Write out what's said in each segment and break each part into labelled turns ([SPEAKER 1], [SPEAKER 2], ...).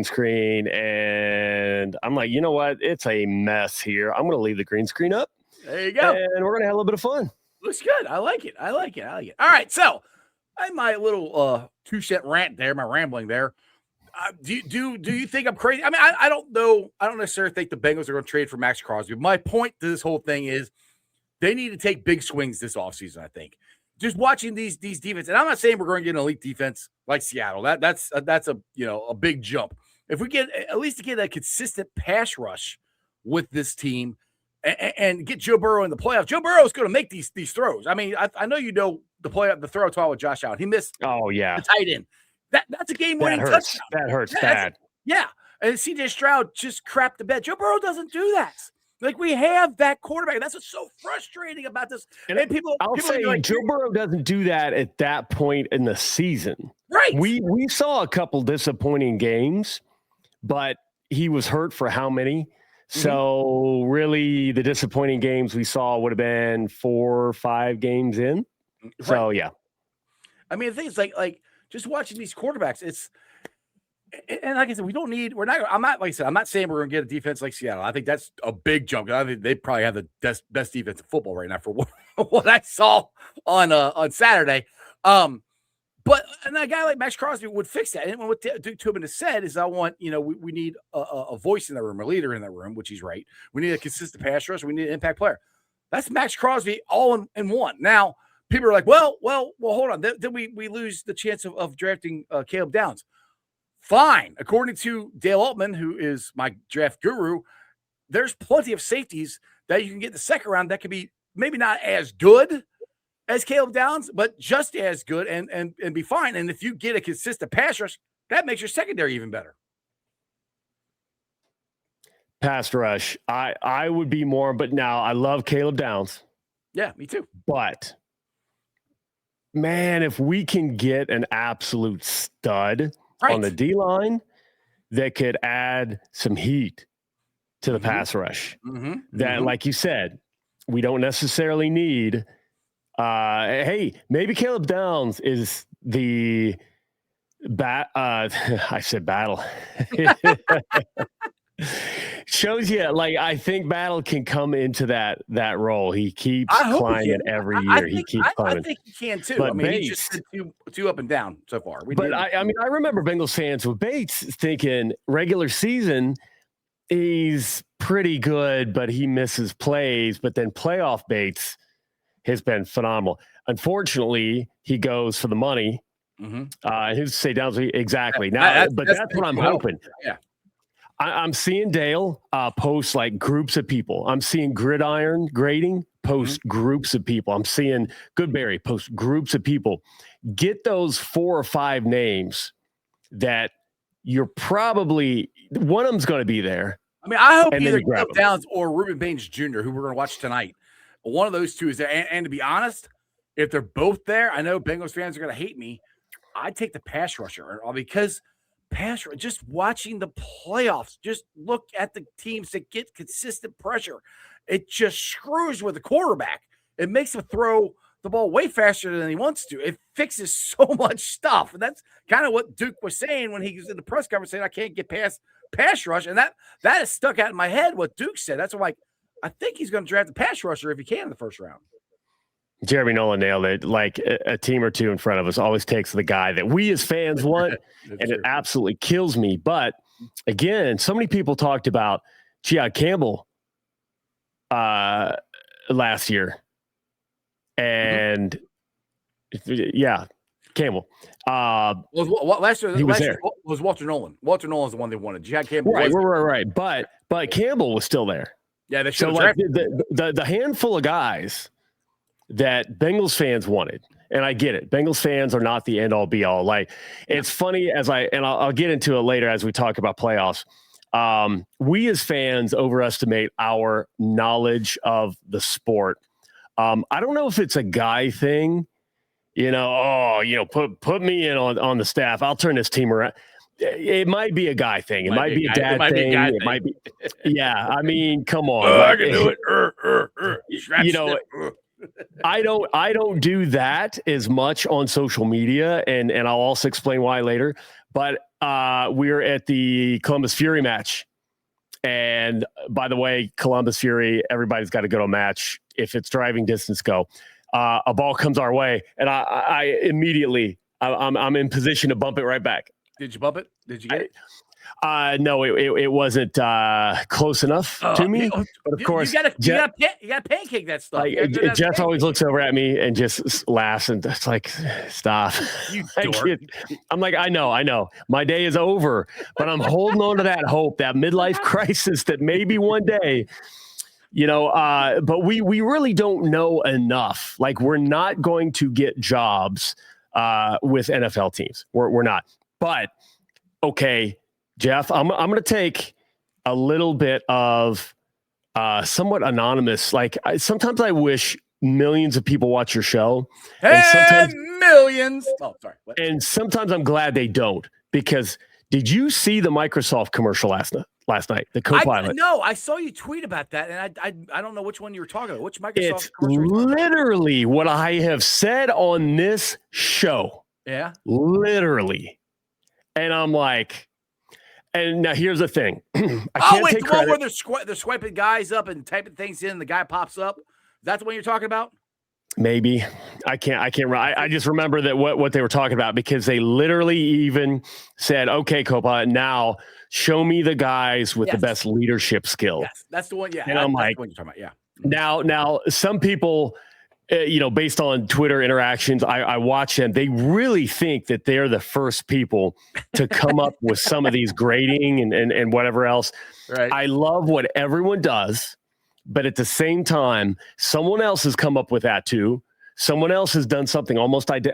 [SPEAKER 1] screen, and I'm like, you know what? It's a mess here. I'm going to leave the green screen up.
[SPEAKER 2] There you go.
[SPEAKER 1] And we're going to have a little bit of fun.
[SPEAKER 2] Looks good. I like it. All right, so I had my little 2-cent rant there, my rambling there. Do you think I'm crazy? I mean, I don't know. I don't necessarily think the Bengals are going to trade for Max Crosby. My point to this whole thing is they need to take big swings this offseason, I think. Just watching these defense, and I'm not saying we're going to get an elite defense like Seattle. That's a big jump. If we get at least to get a consistent pass rush with this team and get Joe Burrow in the playoffs, Joe Burrow is going to make these throws. I mean, I know the throw twelve with Josh Allen. He missed.
[SPEAKER 1] Oh yeah,
[SPEAKER 2] the tight end. That's a game-winning touchdown.
[SPEAKER 1] That hurts bad.
[SPEAKER 2] Yeah, and C.J. Stroud just crapped the bed. Joe Burrow doesn't do that. Like, we have that quarterback. That's what's so frustrating about this.
[SPEAKER 1] And I'll say like, Joe Burrow doesn't do that at that point in the season.
[SPEAKER 2] Right.
[SPEAKER 1] We saw a couple disappointing games, but he was hurt for how many? Mm-hmm. So really the disappointing games we saw would have been 4 or 5 games in. Right. So, yeah.
[SPEAKER 2] I mean, the thing is like just watching these quarterbacks, and like I said, I'm not saying we're going to get a defense like Seattle. I think that's a big jump. I think they probably have the best defense in football right now for what I saw on Saturday. But a guy like Max Crosby would fix that. And what Duke Tobin has said is, we need a voice in that room, a leader in that room, which he's right. We need a consistent pass rush. We need an impact player. That's Max Crosby all in one. Now, people are like, well, hold on. Then we lose the chance of drafting Caleb Downs. Fine. According to Dale Altman, who is my draft guru, there's plenty of safeties that you can get in the second round that could be maybe not as good as Caleb Downs, but just as good and be fine. And if you get a consistent pass rush, that makes your secondary even better.
[SPEAKER 1] Pass rush. I would be more, but now I love Caleb Downs.
[SPEAKER 2] Yeah, me too.
[SPEAKER 1] But man, if we can get an absolute stud on the D-line that could add some heat to the pass rush, that, like you said, we don't necessarily need. Hey, maybe Caleb Downs is the I said battle. Shows you, like, I think Battle can come into that role. He keeps climbing every year. He keeps climbing.
[SPEAKER 2] I think he can too.
[SPEAKER 1] But
[SPEAKER 2] I mean,
[SPEAKER 1] Bates,
[SPEAKER 2] he's just two up and down so far.
[SPEAKER 1] I remember Bengals fans with Bates thinking regular season he's pretty good, but he misses plays. But then playoff Bates has been phenomenal. Unfortunately, he goes for the money. Who's to say Downs? Exactly. Now, that's what I'm hoping.
[SPEAKER 2] Yeah.
[SPEAKER 1] I'm seeing Dale post like groups of people. I'm seeing Gridiron Grading post groups of people. I'm seeing Goodberry post groups of people. Get those 4 or 5 names that you're probably one of them's going to be there.
[SPEAKER 2] I mean, I hope either Caleb Downs or Reuben Baines Jr., who we're going to watch tonight. One of those two is there. And to be honest, if they're both there, I know Bengals fans are going to hate me. I'd take the pass rusher because just watching the playoffs, just look at the teams that get consistent pressure. It just screws with the quarterback. It makes him throw the ball way faster than he wants to. It fixes so much stuff. And that's kind of what Duke was saying when he was in the press conference saying, I can't get past pass rush. And that has stuck out in my head what Duke said. That's why I think he's going to draft the pass rusher if he can in the first round.
[SPEAKER 1] Jeremy Nolan nailed it. Like a team or two in front of us always takes the guy that we as fans want, and it absolutely kills me. But again, so many people talked about Campbell last year, and Campbell.
[SPEAKER 2] Last year
[SPEAKER 1] he was there.
[SPEAKER 2] Was Walter Nolan. Walter Nolan's the one they wanted. Jihad Campbell,
[SPEAKER 1] right. But Campbell was still there.
[SPEAKER 2] Yeah, they
[SPEAKER 1] should. So like the handful of guys that Bengals fans wanted, and I get it. Bengals fans are not the end all be all. Like, it's funny I'll get into it later as we talk about playoffs. We as fans overestimate our knowledge of the sport. I don't know if it's a guy thing, put me in on the staff. I'll turn this team around. It might be a guy thing. It might be a dad thing. It might be. Yeah. I mean, come on.
[SPEAKER 2] I can do it.
[SPEAKER 1] I don't do that as much on social media, and I'll also explain why later. But we're at the Columbus Fury match. And by the way, Columbus Fury, everybody's got to go to a match. If it's driving distance, go. A ball comes our way, and I immediately, I'm in position to bump it right back.
[SPEAKER 2] Did you bump it? Did you get it?
[SPEAKER 1] No, it wasn't close enough to me. But of course,
[SPEAKER 2] you got to pancake that stuff.
[SPEAKER 1] Like, Jeff always looks over at me and just laughs, and it's like, stop.
[SPEAKER 2] You dork.
[SPEAKER 1] I'm like, I know. My day is over, but I'm holding on to that hope, that midlife crisis that maybe one day, but we really don't know enough. Like, we're not going to get jobs with NFL teams. We're not. But, okay, Jeff, I'm going to take a little bit of somewhat anonymous. Like, sometimes I wish millions of people watch your show.
[SPEAKER 2] And millions. Oh, sorry. What?
[SPEAKER 1] And sometimes I'm glad they don't, because did you see the Microsoft commercial last night? The Copilot.
[SPEAKER 2] No, I saw you tweet about that, and I don't know which one you were talking about. Which Microsoft
[SPEAKER 1] It's
[SPEAKER 2] commercial?
[SPEAKER 1] literally what I have said on this show.
[SPEAKER 2] Yeah.
[SPEAKER 1] Literally. And I'm like, and now here's the thing. I
[SPEAKER 2] can't
[SPEAKER 1] take
[SPEAKER 2] the
[SPEAKER 1] credit.
[SPEAKER 2] one where they're swiping guys up and typing things in, and the guy pops up. Is that the one you're talking about?
[SPEAKER 1] Maybe. I can't. I just remember that what they were talking about, because they literally even said, okay, Copilot, now show me the guys with the best leadership skills.
[SPEAKER 2] Yes, that's the one. Yeah.
[SPEAKER 1] And I'm like,
[SPEAKER 2] the one you're talking about.
[SPEAKER 1] Yeah. Now some people, based on Twitter interactions, I watch them. They really think that they're the first people to come up with some of these grading and whatever else.
[SPEAKER 2] Right.
[SPEAKER 1] I love what everyone does, but at the same time, someone else has come up with that too. Someone else has done something almost like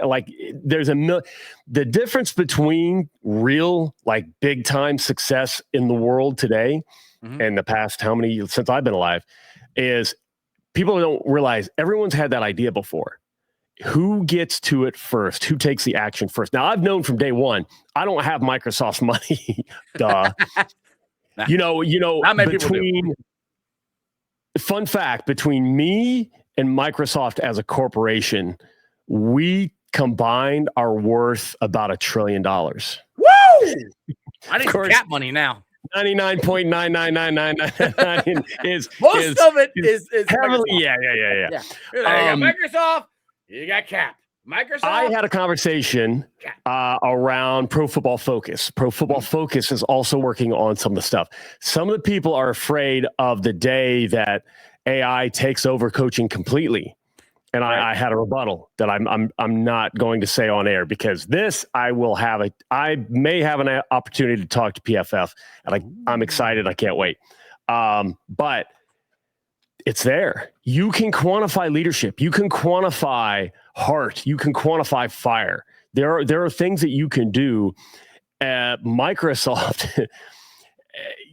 [SPEAKER 1] there's the difference between real, like, big time success in the world today and the past, how many since I've been alive, is people don't realize everyone's had that idea before. Who gets to it first? Who takes the action first? Now, I've known from day one, I don't have Microsoft's money. Duh.
[SPEAKER 2] Not many people do.
[SPEAKER 1] Fun fact, between me and Microsoft as a corporation, we combined are worth about $1 trillion.
[SPEAKER 2] Woo! I need some cap money now.
[SPEAKER 1] 99.99999 is
[SPEAKER 2] most of it is
[SPEAKER 1] heavily.
[SPEAKER 2] Microsoft. Yeah. You got Microsoft, you got cap. Microsoft.
[SPEAKER 1] I had a conversation around Pro Football Focus. Pro Football Focus is also working on some of the stuff. Some of the people are afraid of the day that AI takes over coaching completely. And I had a rebuttal that I'm not going to say on air, because this I may have an opportunity to talk to PFF, and I'm excited. I can't wait. But it's there. You can quantify leadership. You can quantify heart. You can quantify fire. There are things that you can do. Microsoft,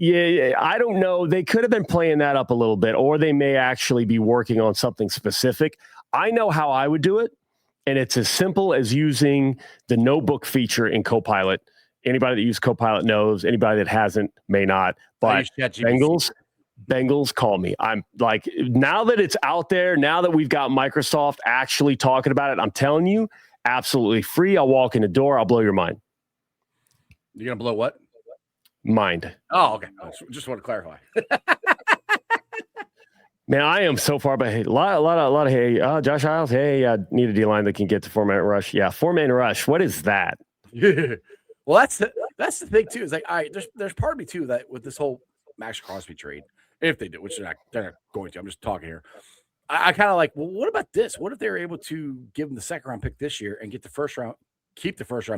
[SPEAKER 1] I don't know. They could have been playing that up a little bit, or they may actually be working on something specific. I know how I would do it, and it's as simple as using the notebook feature in Copilot. Anybody that used Copilot knows. Anybody that hasn't may not. But Bengals, call me. I'm like, now that it's out there, now that we've got Microsoft actually talking about it, I'm telling you, absolutely free. I'll walk in the door. I'll blow your mind.
[SPEAKER 2] You're going to blow what?
[SPEAKER 1] Mind.
[SPEAKER 2] Oh, okay. I just want to clarify.
[SPEAKER 1] Man, I am so far behind. A lot of hey, Josh Isles. Hey, need a D-line that can get to 4-man rush. Yeah, 4-man rush. What is that?
[SPEAKER 2] Well, that's the thing too. Is like, all right, there's part of me too that with this whole Max Crosby trade, if they do, which they're not going to. I'm just talking here. I kind of like, well, what about this? What if they were able to give them the second round pick this year and keep the first round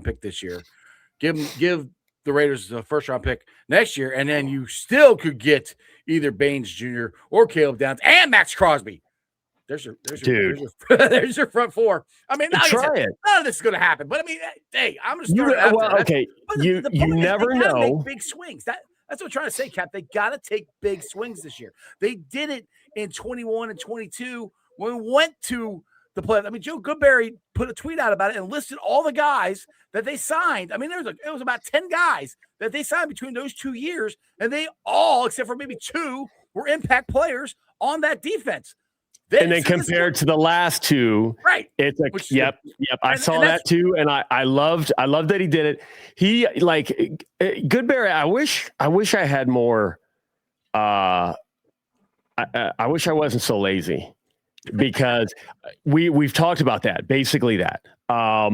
[SPEAKER 2] pick this year, give the Raiders the first round pick next year, and then you still could get either Baines Jr. or Caleb Downs and Max Crosby. There's your front four. I mean, none of this is going to happen. But I mean, hey, I'm just starting out.
[SPEAKER 1] Well, okay, you never know.
[SPEAKER 2] Make big swings. That's what I'm trying to say, Cap. They got to take big swings this year. They did it in 21 and 22 when we went to the playoffs. I mean, Joe Goodberry put a tweet out about it and listed all the guys that they signed. I mean, it was about 10 guys that they signed between those 2 years, and they all, except for maybe 2, were impact players on that defense.
[SPEAKER 1] And then compared to the last two,
[SPEAKER 2] right?
[SPEAKER 1] It's like, yep. I saw that too, and I loved that he did it. He like Goodberry. I wish I had more. I wish I wasn't so lazy, because we've talked about that. Basically, that I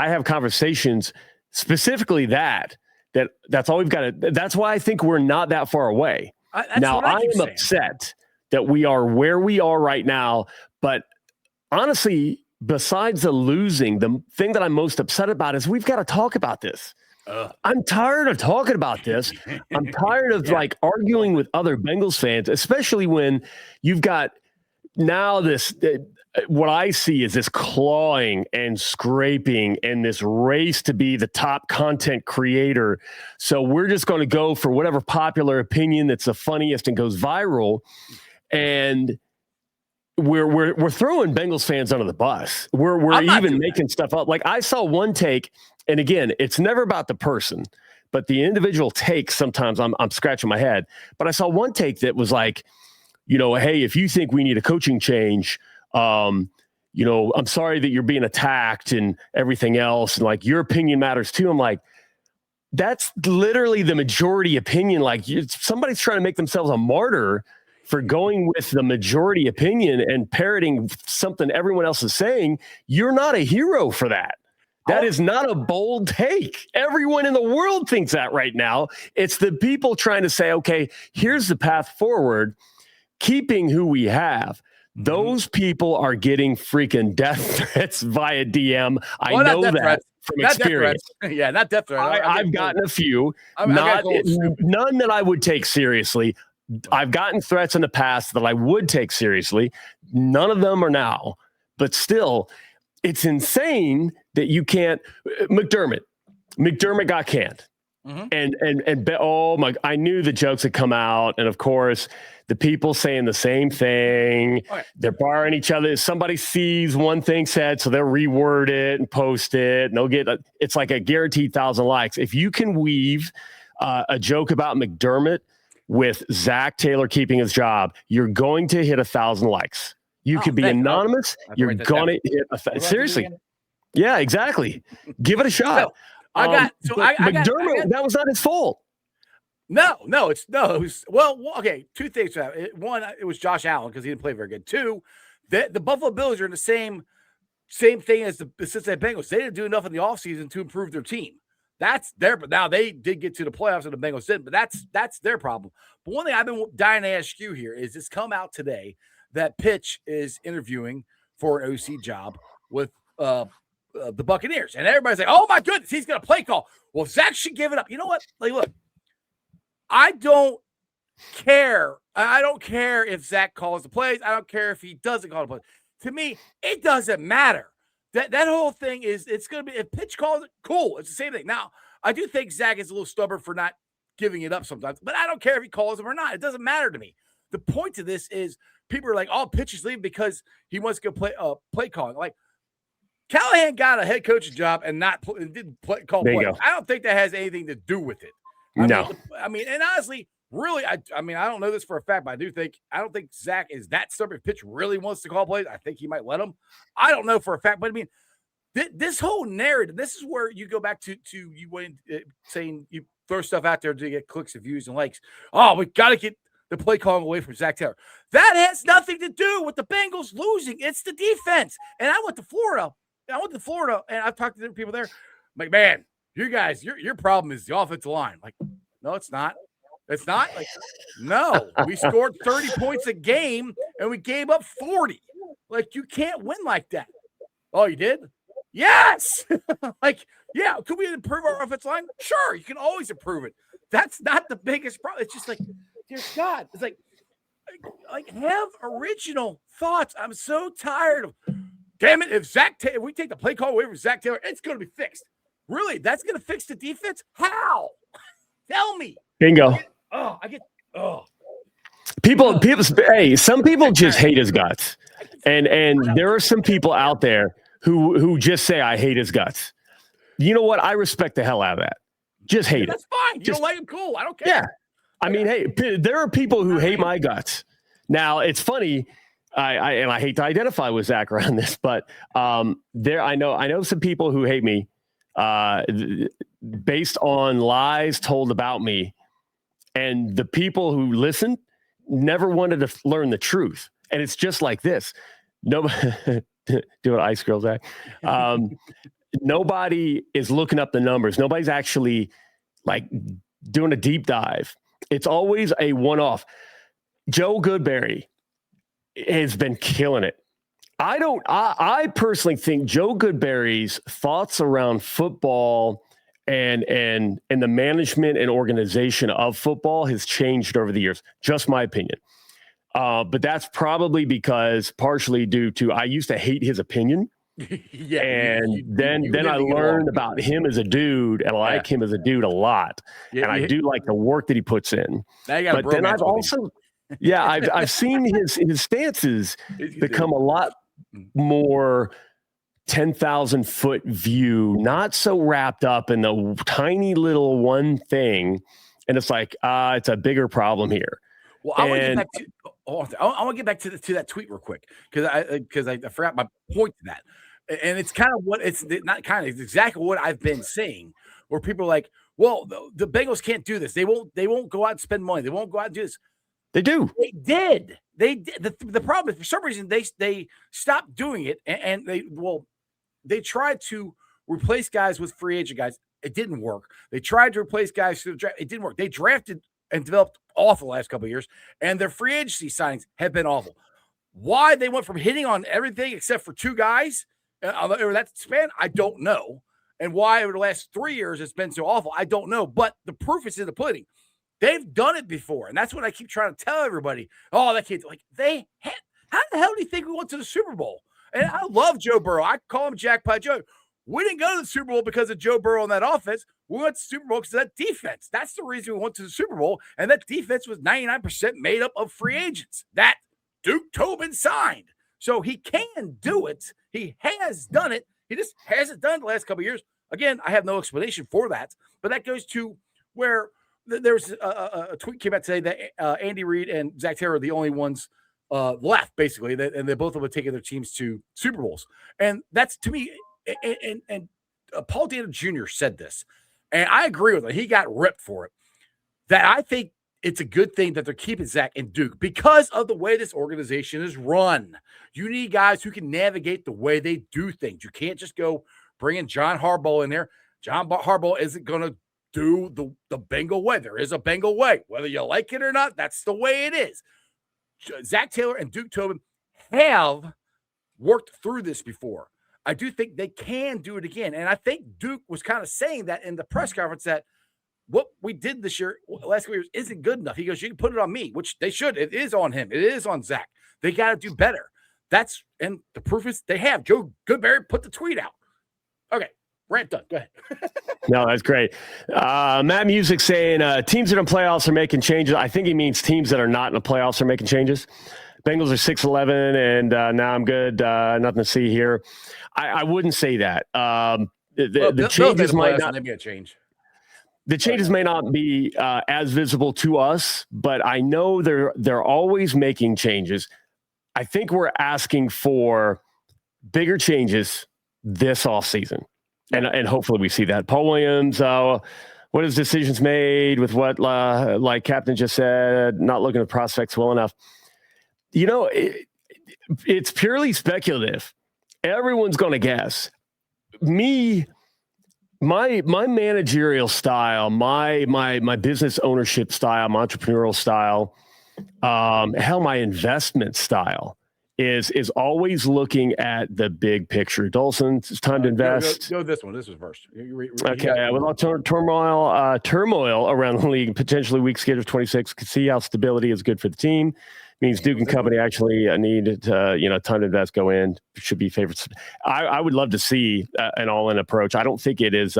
[SPEAKER 1] have conversations specifically that's all we've got to. That's why I think we're not that far away. Now I am upset that we are where we are right now. But honestly, besides the losing, the thing that I'm most upset about is we've got to talk about this. I'm tired of talking about this. I'm tired of like arguing with other Bengals fans, especially when you've got now this, what I see is this clawing and scraping and this race to be the top content creator. So we're just going to go for whatever popular opinion that's the funniest and goes viral. And we're throwing Bengals fans under the bus. We're even making stuff up. Like I saw one take, and again, it's never about the person, but the individual take. Sometimes I'm scratching my head. But I saw one take that was like, hey, if you think we need a coaching change, I'm sorry that you're being attacked and everything else, and like your opinion matters too. I'm like, that's literally the majority opinion. Like somebody's trying to make themselves a martyr for going with the majority opinion and parroting something everyone else is saying. You're not a hero for that. That is not a bold take. Everyone in the world thinks that right now. It's the people trying to say, okay, here's the path forward, keeping who we have. Those people are getting freaking death threats via DM. I know that from experience.
[SPEAKER 2] Yeah, not death threats.
[SPEAKER 1] I've gotten a few, none that I would take seriously. I've gotten threats in the past that I would take seriously. None of them are now, but still, it's insane that you can't. McDermott got canned, and oh my! I knew the jokes had come out, and of course, the people saying the same thing. Okay. They're borrowing each other. Somebody sees one thing said, so they'll reword it and post it, and they'll get. It's like a guaranteed 1,000 likes if you can weave a joke about McDermott with Zach Taylor keeping his job, you're going to hit 1,000 likes. You could be anonymous. You're going to hit seriously. Yeah, exactly. Give it a shot. McDermott, that was not his fault.
[SPEAKER 2] No, it was okay. Two things. One, it was Josh Allen because he didn't play very good. Two, the Buffalo Bills are in the same thing as the Cincinnati Bengals. They didn't do enough in the offseason to improve their team. That's their, but now they did get to the playoffs and the Bengals didn't, but that's their problem. But one thing I've been dying to ask you here is, it's come out today that Pitch is interviewing for an OC job with the Buccaneers, and everybody's like, "Oh my goodness, he's going to play call." Well, Zach should give it up. You know what? Like, look, I don't care. I don't care if Zach calls the plays. I don't care if he doesn't call the plays. To me, it doesn't matter. That whole thing is, it's going to be, if Pitch calls it, cool. It's the same thing. Now, I do think Zach is a little stubborn for not giving it up sometimes, but I don't care if he calls them or not. It doesn't matter to me. The point to this is, people are like, "Oh, Pitch is leaving because he wants to go play calling." Like, Callahan got a head coaching job and didn't call plays. I don't think that has anything to do with it. I mean, and honestly, really, I don't know this for a fact, but I don't think Zach is that stubborn. If Pitch really wants to call plays, I think he might let him. I don't know for a fact, but I mean, this whole narrative, this is where you go back to you saying you throw stuff out there to get clicks and views and likes. Oh, we got to get the play calling away from Zach Taylor. That has nothing to do with the Bengals losing. It's the defense. And I went to Florida, and I've talked to different people there. I'm like, man, you guys, your problem is the offensive line. Like, no, it's not. It's not. Like, no, we scored 30 points a game and we gave up 40. Like, you can't win like that. Oh, you did? Yes. Like, yeah, could we improve our offensive line? Sure, you can always improve it. That's not the biggest problem. It's just like, dear God, it's like have original thoughts. I'm so tired of, damn it, if we take the play call away from Zach Taylor, it's going to be fixed. Really? That's going to fix the defense? How? Tell me.
[SPEAKER 1] Bingo. People, hey, some people just hate his guts. And there are some people out there who just say, "I hate his guts." You know what? I respect the hell out of that. Just hate it.
[SPEAKER 2] That's fine. You don't like him? Cool. I don't care.
[SPEAKER 1] Yeah. I mean, hey, there are people who hate my guts. Now, it's funny. I hate to identify with Zach around this, but I know some people who hate me based on lies told about me, and the people who listened never wanted to learn the truth. And it's just like this. Nobody do an ice girl, Zach. Nobody is looking up the numbers. Nobody's actually like doing a deep dive. It's always a one-off. Joe Goodberry has been killing it. I personally think Joe Goodberry's thoughts around football and the management and organization of football has changed over the years. Just my opinion. But that's probably because partially due to I used to hate his opinion.
[SPEAKER 2] Yeah,
[SPEAKER 1] and then I learned about him as a dude, and I like him as a dude a lot.
[SPEAKER 2] Yeah,
[SPEAKER 1] and I do like the work that he puts in.
[SPEAKER 2] Now you got
[SPEAKER 1] but then I've also, I've seen his stances become a lot more 10,000 foot view, not so wrapped up in the tiny little one thing. And it's like, it's a bigger problem here.
[SPEAKER 2] Well, I want to get back to. I want to get back to that tweet real quick because I forgot my point to that, and it's kind of what it's not kind of it's exactly what I've been saying, where people are like, "Well, the Bengals can't do this. They won't go out and spend money. They won't go out and do this."
[SPEAKER 1] They do.
[SPEAKER 2] They did. They did. The problem is for some reason they stopped doing it, and they tried to replace guys with free agent guys. It didn't work. They tried to replace guys through the draft. It didn't work. They drafted and developed awful the last couple of years, and their free agency signings have been awful. Why they went from hitting on everything except for two guys over that span, I don't know. And why over the last 3 years it's been so awful, I don't know. But the proof is in the pudding. They've done it before, and that's what I keep trying to tell everybody. Oh, that kid, like how the hell do you think we went to the Super Bowl? And I love Joe Burrow. I call him Jackpot Joe. We didn't go to the Super Bowl because of Joe Burrow and that offense. We went to the Super Bowl because of that defense. That's the reason we went to the Super Bowl. And that defense was 99% made up of free agents that Duke Tobin signed. So he can do it. He has done it. He just hasn't done it the last couple of years. Again, I have no explanation for that. But that goes to where there's a tweet came out today that Andy Reid and Zach Taylor are the only ones left, basically. And they both of them have taken their teams to Super Bowls. And that's, to me, and Paul Dano Jr. said this, and I agree with him. He got ripped for it. That I think it's a good thing that they're keeping Zach and Duke because of the way this organization is run. You need guys who can navigate the way they do things. You can't just go bringing John Harbaugh in there. John Harbaugh isn't going to do the Bengal way. There is a Bengal way. Whether you like it or not, that's the way it is. Zach Taylor and Duke Tobin have worked through this before. I do think they can do it again. And I think Duke was kind of saying that in the press conference that what we did this year, last couple years, isn't good enough. He goes, you can put it on me, which they should. It is on him. It is on Zach. They got to do better. And the proof is they have. Joe Goodberry put the tweet out. Okay, rant done. Go ahead.
[SPEAKER 1] No, that's great. Matt Music saying teams that are in playoffs are making changes. I think he means teams that are not in the playoffs are making changes. Bengals are 6-11, and now I'm good. Nothing to see here. I wouldn't say that. The changes might not
[SPEAKER 2] be a change.
[SPEAKER 1] The changes may not be as visible to us, but I know they're always making changes. I think we're asking for bigger changes this offseason, and hopefully we see that. Paul Williams, what his decisions made with what, like Captain just said, not looking at prospects well enough. You know, it's purely speculative. Everyone's going to guess. My managerial style, my business ownership style, my entrepreneurial style, my investment style is always looking at the big picture. Dawson, it's time to invest.
[SPEAKER 2] Go this one. This was first.
[SPEAKER 1] Okay, with all turmoil around the league, potentially weak schedule of 26, can see how stability is good for the team. Means Duke and company actually need to, time to invest, go in, should be favorites. I would love to see an all-in approach. I don't think it is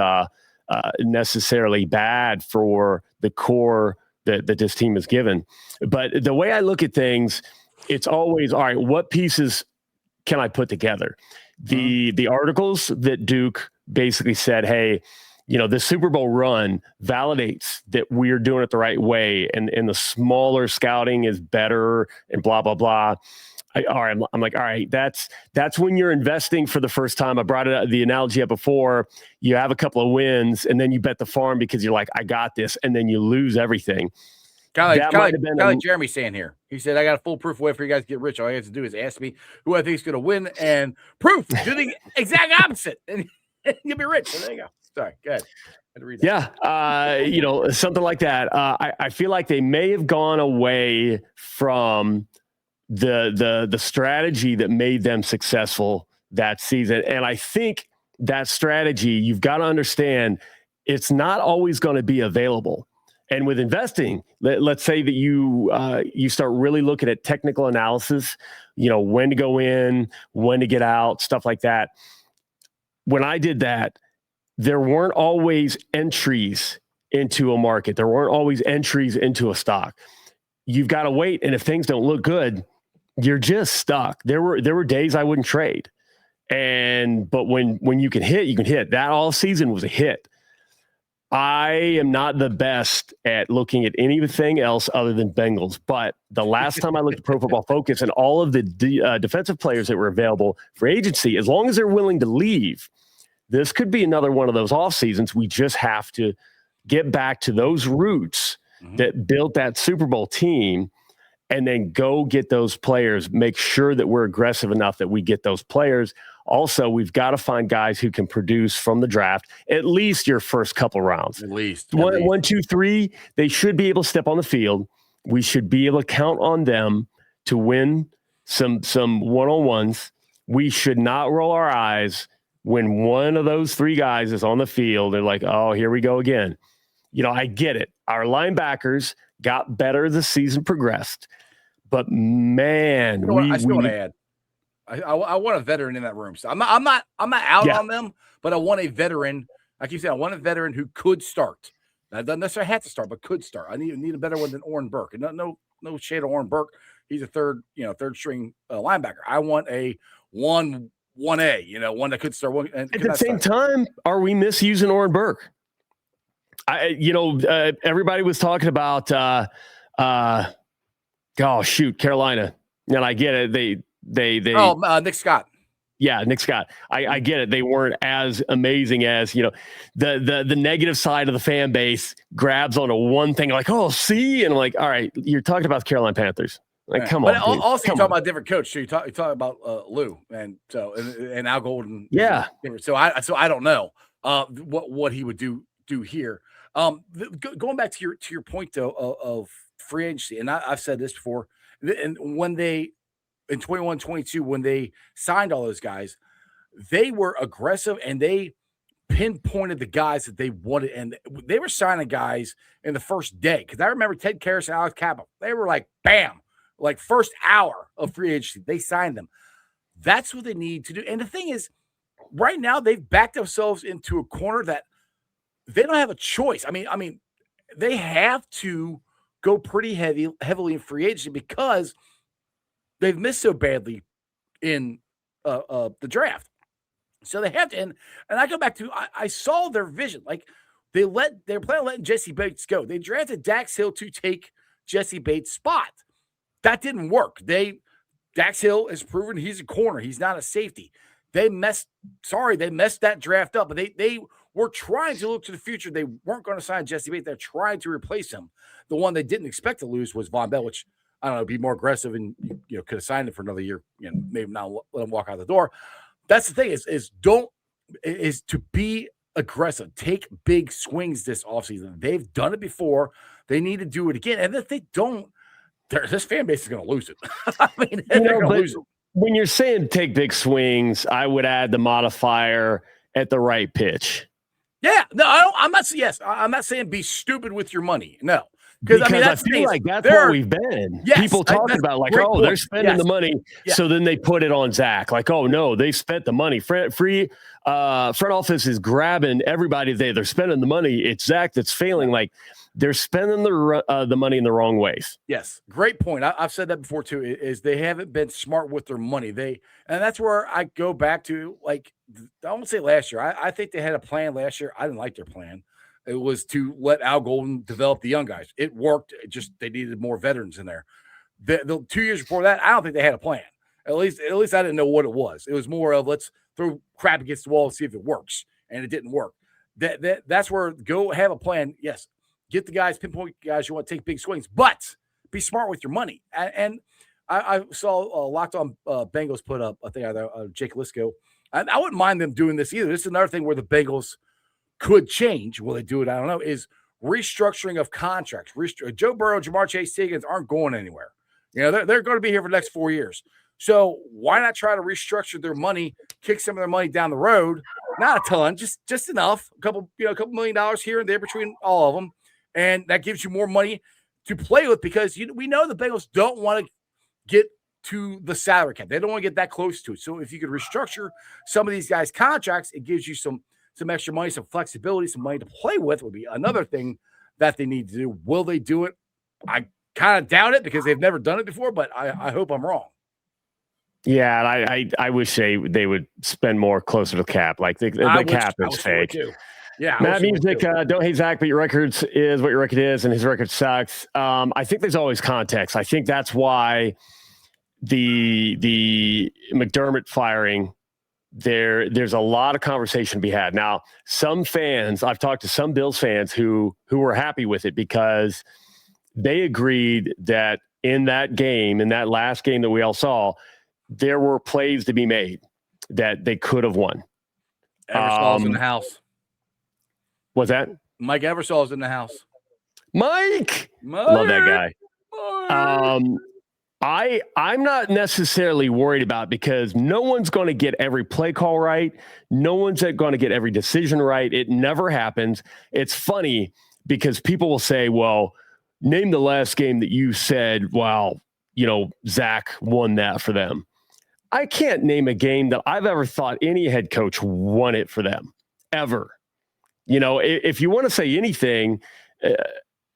[SPEAKER 1] necessarily bad for the core that this team is given. But the way I look at things, it's always, all right, what pieces can I put together? The articles that Duke basically said, hey, the Super Bowl run validates that we're doing it the right way, and the smaller scouting is better, and blah, blah, blah. I'm like, all right, that's when you're investing for the first time. I brought the analogy up before. You have a couple of wins, and then you bet the farm because you're like, I got this, and then you lose everything.
[SPEAKER 2] Kind of like Jeremy's saying here. He said, I got a foolproof way for you guys to get rich. All you have to do is ask me who I think is going to win, and proof, do the exact opposite, and you'll be rich. So there you go. Sorry, go ahead.
[SPEAKER 1] Yeah, something like that. I feel like they may have gone away from the strategy that made them successful that season. And I think that strategy, you've got to understand, it's not always going to be available. And with investing, let's say that you start really looking at technical analysis, when to go in, when to get out, stuff like that. When I did that, there weren't always entries into a market. There weren't always entries into a stock. You've got to wait. And if things don't look good, you're just stuck. There were days I wouldn't trade. But when you can hit, you can hit. That all season was a hit. I am not the best at looking at anything else other than Bengals. But the last time I looked at Pro Football Focus and all of the defensive players that were available for agency, as long as they're willing to leave, this could be another one of those off seasons. We just have to get back to those roots that built that Super Bowl team and then go get those players, make sure that we're aggressive enough that we get those players. Also, we've got to find guys who can produce from the draft, at least your first couple rounds.
[SPEAKER 2] At least.
[SPEAKER 1] One, two, three, they should be able to step on the field. We should be able to count on them to win some one-on-ones. We should not roll our eyes when one of those three guys is on the field. They're like, oh, here we go again. I get it. Our linebackers got better as the season progressed. But man,
[SPEAKER 2] I still want to add. I want a veteran in that room. So I'm not out on them, but I want a veteran. Like you said, I want a veteran who could start. Now, doesn't necessarily have to start, but could start. I need a better one than Oren Burke. And no shade of Oren Burke. He's a third string linebacker. I want a 1A, one that could start.
[SPEAKER 1] At the same time, are we misusing Oren Burke? Everybody was talking about, Carolina. And I get it. They
[SPEAKER 2] Nick Scott.
[SPEAKER 1] Yeah, Nick Scott. I get it. They weren't as amazing as, the negative side of the fan base grabs onto one thing like, oh, see? And I'm like, all right, you're talking about the Carolina Panthers. Like, come on.
[SPEAKER 2] Also, you're talking about a different coach. So you talk about Lou and Al Golden.
[SPEAKER 1] Yeah.
[SPEAKER 2] So I don't know what he would do here. Going back to your point though of free agency, and I've said this before, and when they in 21-22, when they signed all those guys, they were aggressive and they pinpointed the guys that they wanted, and they were signing guys in the first day. Because I remember Ted Karras and Alex Cappa, they were like, bam, like first hour of free agency, they signed them. That's what they need to do. And the thing is, right now they've backed themselves into a corner that they don't have a choice. I mean, they have to go pretty heavily in free agency because they've missed so badly in the draft. So they have to, and I go back to, I saw their vision. Like they're planning on letting Jesse Bates go. They drafted Dax Hill to take Jesse Bates' spot. That didn't work. Dax Hill has proven he's a corner. He's not a safety. They messed that draft up, but they were trying to look to the future. They weren't going to sign Jesse Bates. They're trying to replace him. The one they didn't expect to lose was Von Bell, which I don't know, be more aggressive and could have signed him for another year. Maybe not let him walk out the door. That's the thing is to be aggressive, take big swings this offseason. They've done it before. They need to do it again. And if they don't, this fan base is going to lose it. I mean, they're going to lose it.
[SPEAKER 1] When you're saying take big swings, I would add the modifier at the right pitch.
[SPEAKER 2] Yeah, no, I'm not. Yes, I'm not saying be stupid with your money. No,
[SPEAKER 1] because I feel like that's where we've been.
[SPEAKER 2] Yes,
[SPEAKER 1] people talking about like, oh, they're spending the money, so then they put it on Zach. Like, oh no, they spent the money. Front office is grabbing everybody. They're spending the money. It's Zach that's failing. Like they're spending the money in the wrong ways.
[SPEAKER 2] Yes, great point. I've said that before too. Is they haven't been smart with their money. And that's where I go back to. Like I won't say last year. I think they had a plan last year. I didn't like their plan. It was to let Al Golden develop the young guys. It worked. They needed more veterans in there. The 2 years before that, I don't think they had a plan. At least I didn't know what it was. It was more of let's throw crap against the wall and see if it works, and it didn't work. That's where go have a plan. Yes, get the guys, pinpoint guys you want to take big swings, but be smart with your money. And I saw Locked On Bengals put up a thing out there, Jake Lisco. I wouldn't mind them doing this either. This is another thing where the Bengals could change. Will they do it? I don't know. Is restructuring of contracts. Joe Burrow, Jamar Chase, Higgins aren't going anywhere. They're going to be here for the next 4 years. So why not try to restructure their money, kick some of their money down the road? Not a ton, just enough, a couple $1 million here and there between all of them, and that gives you more money to play with because we know the Bengals don't want to get to the salary cap. They don't want to get that close to it. So if you could restructure some of these guys' contracts, it gives you some extra money, some flexibility, some money to play with would be another thing that they need to do. Will they do it? I kind of doubt it because they've never done it before, but I hope I'm wrong.
[SPEAKER 1] Yeah, and I wish they would spend more closer to the cap. Like the cap is fake.
[SPEAKER 2] Yeah,
[SPEAKER 1] Matt Music, don't hate Zach, but your record is what your record is, and his record sucks. I think there's always context. I think that's why the McDermott firing, there's a lot of conversation to be had. Now, some fans, I've talked to some Bills fans who were happy with it because they agreed that in that game, in that last game that we all saw, there were plays to be made that they could have won.
[SPEAKER 2] Eversall's in the house.
[SPEAKER 1] What's that?
[SPEAKER 2] Mike Eversall's in the house.
[SPEAKER 1] Mike! Love that guy. I'm not necessarily worried about it because no one's going to get every play call right. No one's going to get every decision right. It never happens. It's funny because people will say, well, name the last game that you said, well, Zach won that for them. I can't name a game that I've ever thought any head coach won it for them, ever. If you want to say anything,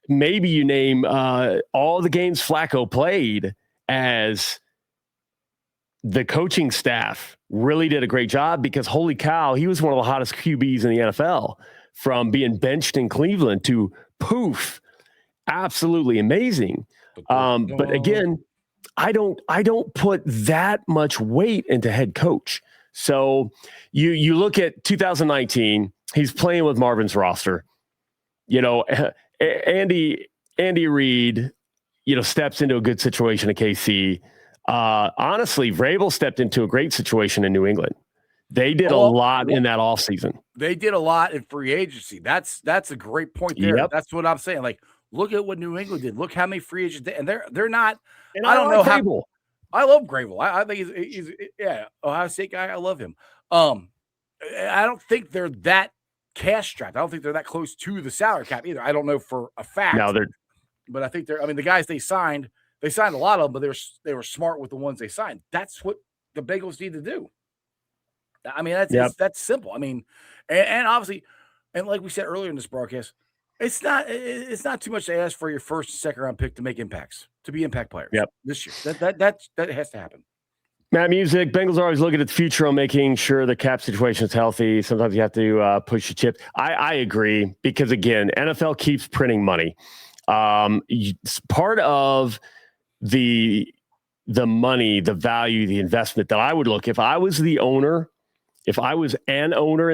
[SPEAKER 1] maybe you name all the games Flacco played as the coaching staff really did a great job because, holy cow, he was one of the hottest QBs in the NFL from being benched in Cleveland to poof, absolutely amazing. But again, I don't put that much weight into head coach. So you look at 2019, he's playing with Marvin's roster. Andy Reid, steps into a good situation at KC. Honestly, Vrabel stepped into a great situation in New England. They did a lot in that offseason.
[SPEAKER 2] They did a lot in free agency. That's a great point there. Yep. That's what I'm saying. Like, look at what New England did. Look how many free agents did. And they're not. And I don't know how. Vrabel. I love Vrabel. I think he's Ohio State guy. I love him. I don't think they're that cash strapped. I don't think they're that close to the salary cap either. I don't know for a fact.
[SPEAKER 1] No,
[SPEAKER 2] but I think the guys they signed a lot of them, but they were smart with the ones they signed. That's what the Bengals need to do. I mean, that's simple. I mean, and obviously, and like we said earlier in this broadcast, it's not too much to ask for your first and second round pick to make impacts, to be impact players. This year. That has to happen.
[SPEAKER 1] Matt Music, Bengals are always looking at the future on making sure the cap situation is healthy. Sometimes you have to push the chips. I agree because, again, NFL keeps printing money. Part of the money, the value, the investment that I would look, if I was an owner in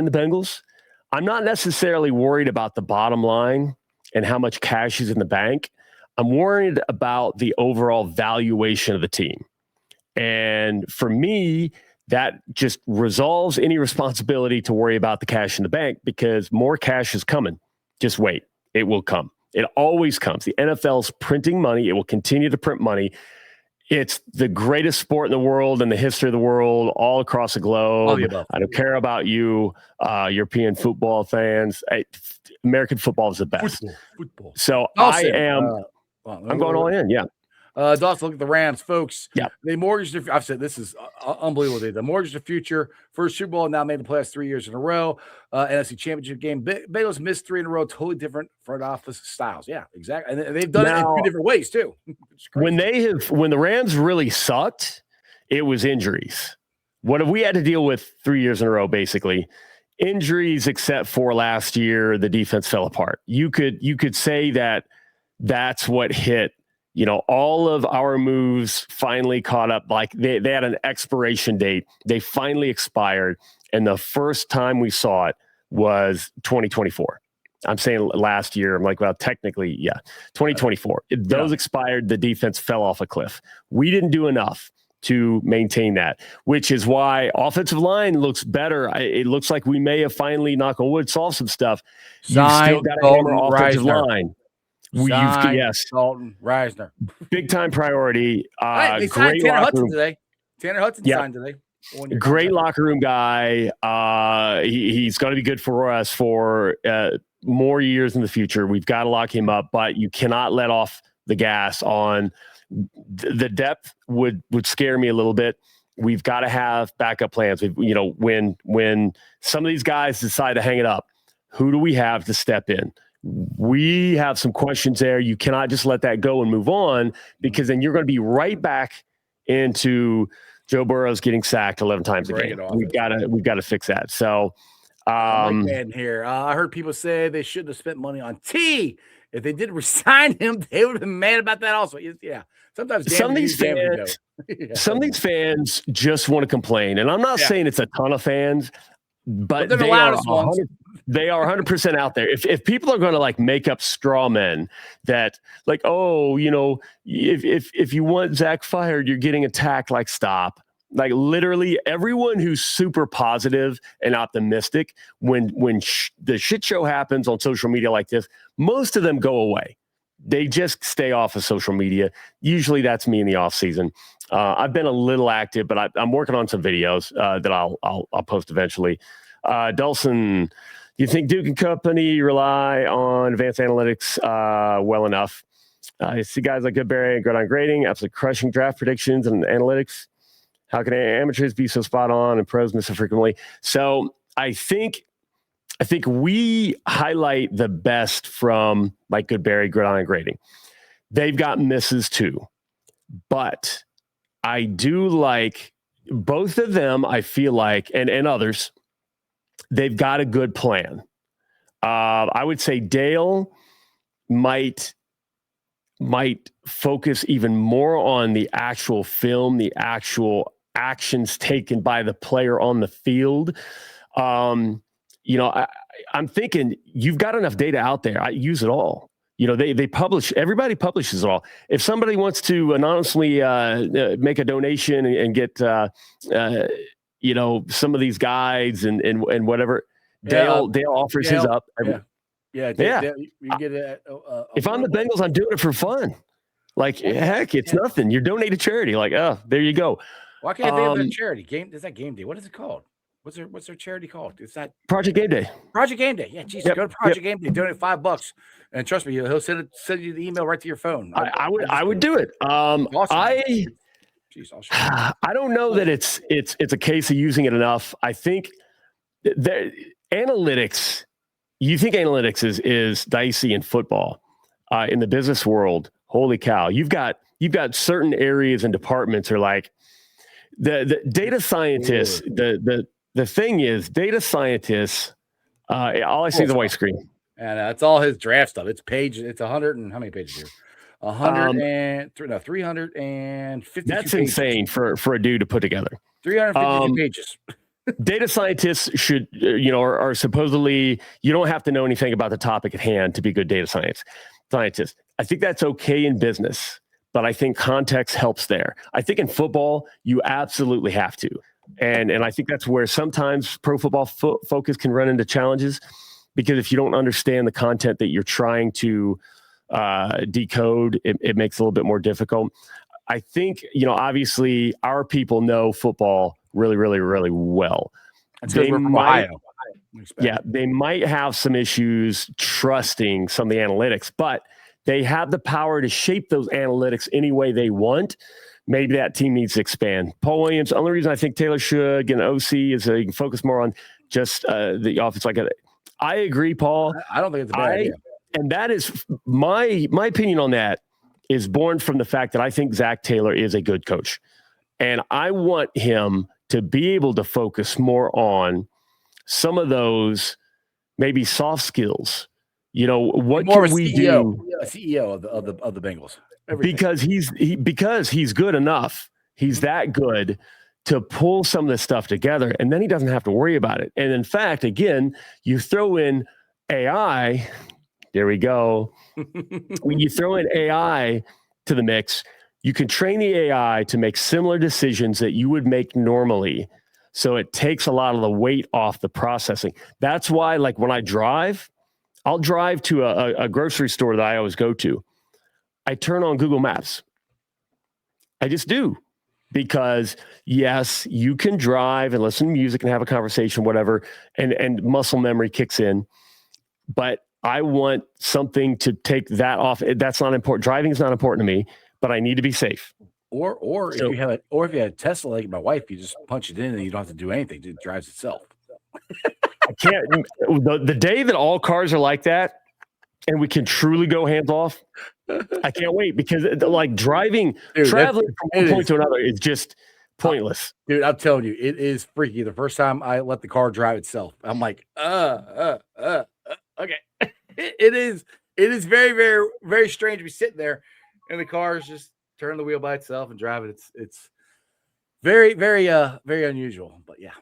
[SPEAKER 1] the Bengals, I'm not necessarily worried about the bottom line and how much cash is in the bank. I'm worried about the overall valuation of the team. And for me, that just resolves any responsibility to worry about the cash in the bank because more cash is coming. Just wait. It will come. It always comes. The NFL's printing money. It will continue to print money. It's the greatest sport in the world, in the history of the world, all across the globe. I don't care about you, European football fans. American football is the best. Football. So I'm going all in, yeah.
[SPEAKER 2] Dawson, look at the Rams, folks.
[SPEAKER 1] Yeah.
[SPEAKER 2] They mortgaged I've said this is unbelievable. They mortgaged the future. First Super Bowl, now made the playoffs 3 years in a row. NFC Championship game. Bengals missed 3 in a row. Totally different front office styles. Yeah, exactly. And they've done it in 2 different ways too.
[SPEAKER 1] When the Rams really sucked, it was injuries. What have we had to deal with 3 years in a row? Basically, injuries, except for last year, the defense fell apart. You could say that that's what hit all of our moves finally caught up. Like they had an expiration date. They finally expired. And the first time we saw it was 2024. I'm saying last year. I'm like, well, technically, yeah, 2024. Those expired. The defense fell off a cliff. We didn't do enough to maintain that, which is why offensive line looks better. It looks like we may have finally, knock on wood, solved some stuff. You still got to hammer offensive line.
[SPEAKER 2] Yes, Dalton Reisner,
[SPEAKER 1] big time priority.
[SPEAKER 2] They signed Tanner Hudson today. Tanner Hudson signed today.
[SPEAKER 1] Great locker room guy. He's going to be good for us for more years in the future. We've got to lock him up, but you cannot let off the gas on the depth. Would scare me a little bit. We've got to have backup plans. When some of these guys decide to hang it up, who do we have to step in? We have some questions there. You cannot just let that go and move on, because then you're going to be right back into Joe Burrow's getting sacked 11 times a game. We've got to fix that. So,
[SPEAKER 2] here, I heard people say they shouldn't have spent money on T. If they did resign him, they would have been mad about that also. Yeah. Sometimes
[SPEAKER 1] some of these fans just want to complain, and I'm not saying it's a ton of fans, but
[SPEAKER 2] they're the loudest ones.
[SPEAKER 1] They are 100% out there. If people are going to like make up straw men that like, oh, if you want Zach fired, you're getting attacked. Like, stop. Like, literally everyone who's super positive and optimistic when the shit show happens on social media like this, most of them go away. They just stay off of social media. Usually that's me in the off season. I've been a little active, but I'm working on some videos that I'll post eventually. Dawson, do you think Duke and company rely on advanced analytics well enough? I see guys like Goodberry and Gridiron Grading absolutely crushing draft predictions and analytics. How can amateurs be so spot on and pros miss so frequently? So I think we highlight the best from like Goodberry, Gridiron Grading. They've got misses too, but I do like both of them. I feel like, and others, they've got a good plan. I would say Dale might focus even more on the actual film, the actual actions taken by the player on the field. I'm thinking you've got enough data out there. I use it all. They publish, everybody publishes it all. If somebody wants to anonymously make a donation and get, some of these guides and whatever, Dale offers his up.
[SPEAKER 2] You get
[SPEAKER 1] if I'm the Bengals, I'm doing it for fun. Like, heck, it's nothing. You're donating to charity. Like, oh, there you go.
[SPEAKER 2] Why can't they have that charity game? Is that game day? What is it called? What's their charity called? It's that
[SPEAKER 1] Project Game Day.
[SPEAKER 2] Project Game Day. Yeah, Jesus, go to Project Game Day. Donate $5, and trust me, he'll send you the email right to your phone.
[SPEAKER 1] I would do it. Awesome. I don't know that it's a case of using it enough. I think analytics. You think analytics is dicey in football, in the business world? Holy cow! You've got certain areas and departments are like the data scientists. The thing is, data scientists. All I see is a white screen,
[SPEAKER 2] and that's all his draft stuff. It's 100 and how many pages here? 350.
[SPEAKER 1] That's insane for a dude to put together.
[SPEAKER 2] 352 pages.
[SPEAKER 1] Data scientists should, are supposedly, you don't have to know anything about the topic at hand to be good data scientists. I think that's okay in business, but I think context helps there. I think in football, you absolutely have to. And I think that's where sometimes pro football focus can run into challenges, because if you don't understand the content that you're trying to decode, it makes it a little bit more difficult. I think, obviously our people know football really, really, really well.
[SPEAKER 2] That's because we're from Ohio.
[SPEAKER 1] Yeah, they might have some issues trusting some of the analytics, but they have the power to shape those analytics any way they want. Maybe that team needs to expand. Paul Williams, the only reason I think Taylor should get an OC is he can focus more on just the offense. I agree, Paul.
[SPEAKER 2] I don't think it's a bad idea.
[SPEAKER 1] And that is my opinion on that is born from the fact that I think Zach Taylor is a good coach. And I want him to be able to focus more on some of those maybe soft skills You know, what
[SPEAKER 2] more
[SPEAKER 1] can
[SPEAKER 2] of a
[SPEAKER 1] we
[SPEAKER 2] CEO,
[SPEAKER 1] do?
[SPEAKER 2] a CEO of the Bengals. Everything.
[SPEAKER 1] Because he's good enough. He's that good to pull some of this stuff together, and then he doesn't have to worry about it. And in fact, again, you throw in AI. There we go. When you throw in AI to the mix, you can train the AI to make similar decisions that you would make normally. So it takes a lot of the weight off the processing. That's why, like when I drive, I'll drive to a grocery store that I always go to. I turn on Google Maps. I just do. Because yes, you can drive and listen to music and have a conversation, whatever, and muscle memory kicks in. But I want something to take that off. That's not important. Driving is not important to me, but I need to be safe.
[SPEAKER 2] Or if you have a Tesla like my wife, you just punch it in and you don't have to do anything. It drives itself.
[SPEAKER 1] I can't. The day that all cars are like that, and we can truly go hands off, I can't wait because like traveling from one point to another is just pointless.
[SPEAKER 2] Dude, I'm telling you, it is freaky. The first time I let the car drive itself, I'm like, okay. It is very, very, very strange to be sitting there and the car is just turning the wheel by itself and driving. It's very, very, very unusual. But yeah.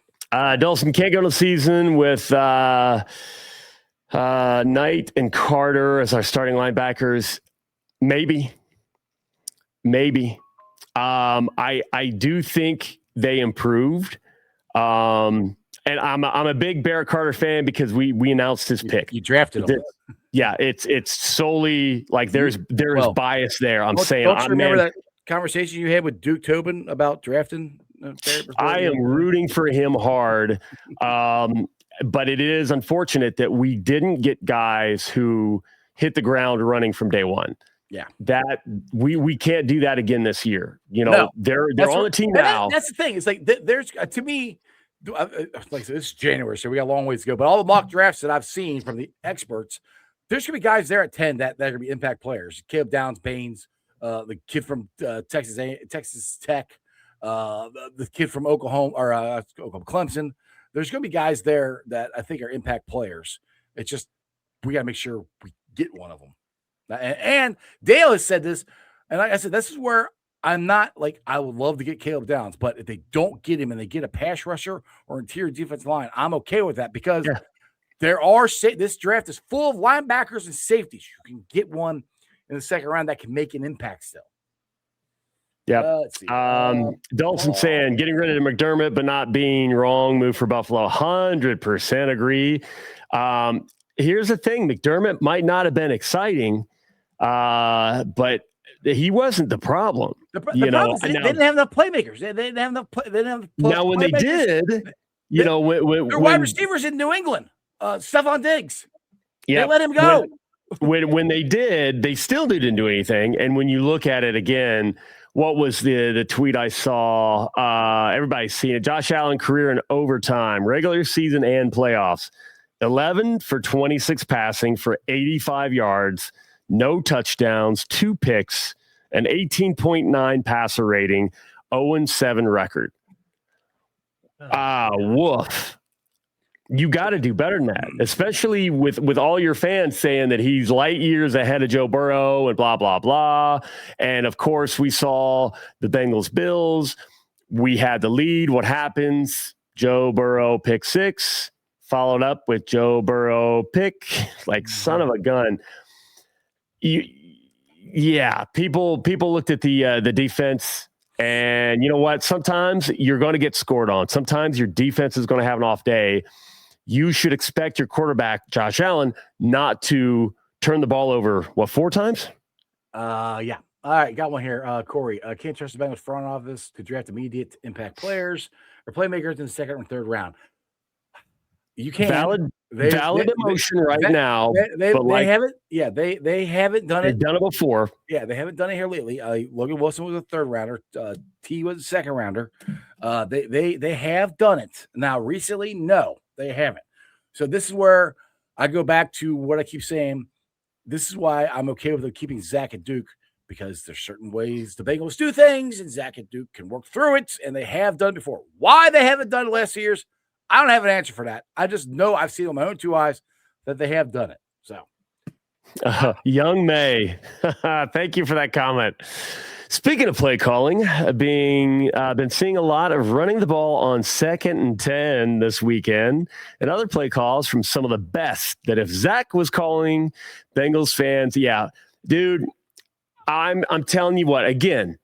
[SPEAKER 1] Dawson can't go to the season with Knight and Carter as our starting linebackers. Maybe. I do think they improved. And I'm a big Barrett Carter fan because we announced his pick.
[SPEAKER 2] You drafted him.
[SPEAKER 1] Yeah, it's solely like there is bias there. I'm saying.
[SPEAKER 2] Don't you remember that conversation you had with Duke Tobin about drafting?
[SPEAKER 1] I am rooting for him hard. But it is unfortunate that we didn't get guys who hit the ground running from day one.
[SPEAKER 2] Yeah,
[SPEAKER 1] that we can't do that again this year. You know, they're on the team now.
[SPEAKER 2] That's the thing. It's like there's to me, like this is January, so we got a long ways to go. But all the mock drafts that I've seen from the experts, there's gonna be guys there at 10 that are gonna be impact players. Caleb Downs, Baines, the kid from Texas Tech, the kid from Oklahoma or Clemson. There's gonna be guys there that I think are impact players. It's just we gotta make sure we get one of them. And Dale has said this, and like I said, this is where I'm not like I would love to get Caleb Downs, but if they don't get him and they get a pass rusher or interior defensive line, I'm okay with that because this draft is full of linebackers and safeties. You can get one in the second round that can make an impact still.
[SPEAKER 1] Yeah. Dalton saying getting rid of McDermott, but not being wrong. Move for Buffalo. 100% agree. Here's the thing: McDermott might not have been exciting, but he wasn't the problem.
[SPEAKER 2] The problem is they didn't have enough playmakers. They didn't have enough. They didn't have
[SPEAKER 1] now when they did,
[SPEAKER 2] their wide receivers in New England, Stephon Diggs. Yeah, they let him go.
[SPEAKER 1] When they did, they still didn't do anything. And when you look at it again, what was the tweet I saw? Everybody's seen it. Josh Allen career in overtime, regular season and playoffs. 11 for 26 passing for 85 yards, no touchdowns, 2 picks, an 18.9 passer rating, 0-7 record. Woof. You got to do better than that, especially with all your fans saying that he's light years ahead of Joe Burrow and blah, blah, blah. And, of course, we saw the Bengals-Bills. We had the lead. What happens? Joe Burrow pick 6. Followed up with Joe Burrow pick, like son of a gun. People looked at the defense, and you know what? Sometimes you're going to get scored on. Sometimes your defense is going to have an off day. You should expect your quarterback, Josh Allen, not to turn the ball over, 4 times?
[SPEAKER 2] Yeah. All right, got one here. Corey, can't trust the Bengals front office to draft immediate impact players or playmakers in the second or third round. You can't valid
[SPEAKER 1] emotion now.
[SPEAKER 2] They haven't. Yeah, they haven't done it.
[SPEAKER 1] They've done it before.
[SPEAKER 2] Yeah, they haven't done it here lately. Logan Wilson was a third rounder. T was a second rounder. They have done it now. Recently, no, they haven't. So this is where I go back to what I keep saying. This is why I'm okay with them keeping Zach and Duke because there's certain ways the Bengals do things, and Zach and Duke can work through it, and they have done it before. Why they haven't done it last 2 years? I don't have an answer for that. I just know I've seen it with my own 2 eyes that they have done it. So
[SPEAKER 1] Young May. Thank you for that comment. Speaking of play calling, been seeing a lot of running the ball on 2nd and 10 this weekend, and other play calls from some of the best. That if Zach was calling, Bengals fans, yeah, dude, I'm telling you what. Again,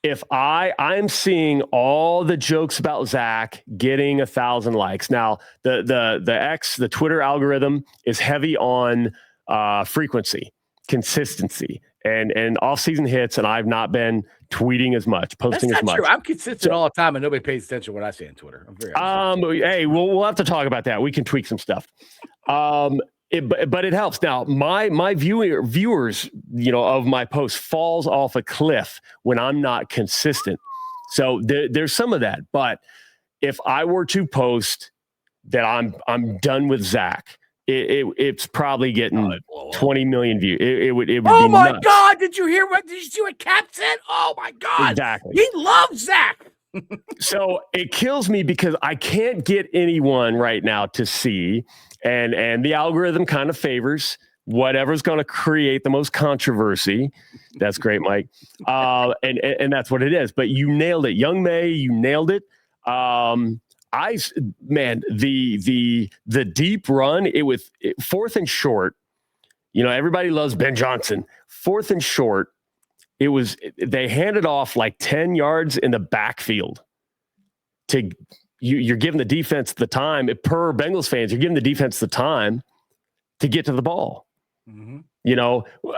[SPEAKER 1] if I'm seeing all the jokes about Zach getting 1,000 likes. Now the Twitter algorithm is heavy on frequency, consistency, and off-season hits, and I've not been tweeting as much, posting
[SPEAKER 2] That's
[SPEAKER 1] as
[SPEAKER 2] not
[SPEAKER 1] much.
[SPEAKER 2] True. I'm consistent all the time, and nobody pays attention to what I say on Twitter. I'm very
[SPEAKER 1] hey, we'll have to talk about that. We can tweak some stuff. But it helps. Now, my viewers, of my post falls off a cliff when I'm not consistent. So there's some of that. But if I were to post that I'm done with Zach, it's probably getting 20 million views. It would
[SPEAKER 2] oh
[SPEAKER 1] be
[SPEAKER 2] my
[SPEAKER 1] nuts.
[SPEAKER 2] God! Did you see what Cap said? Oh my God!
[SPEAKER 1] Exactly.
[SPEAKER 2] He loves Zach.
[SPEAKER 1] So it kills me because I can't get anyone right now to see, and the algorithm kind of favors whatever's going to create the most controversy. That's great, Mike. And that's what it is. But you nailed it, Young May. You nailed it. The deep run, it was 4th and short. Everybody loves Ben Johnson. 4th and short. They handed off like 10 yards in the backfield to you're giving the defense the time. Per Bengals fans, you're giving the defense the time to get to the ball. Mm-hmm.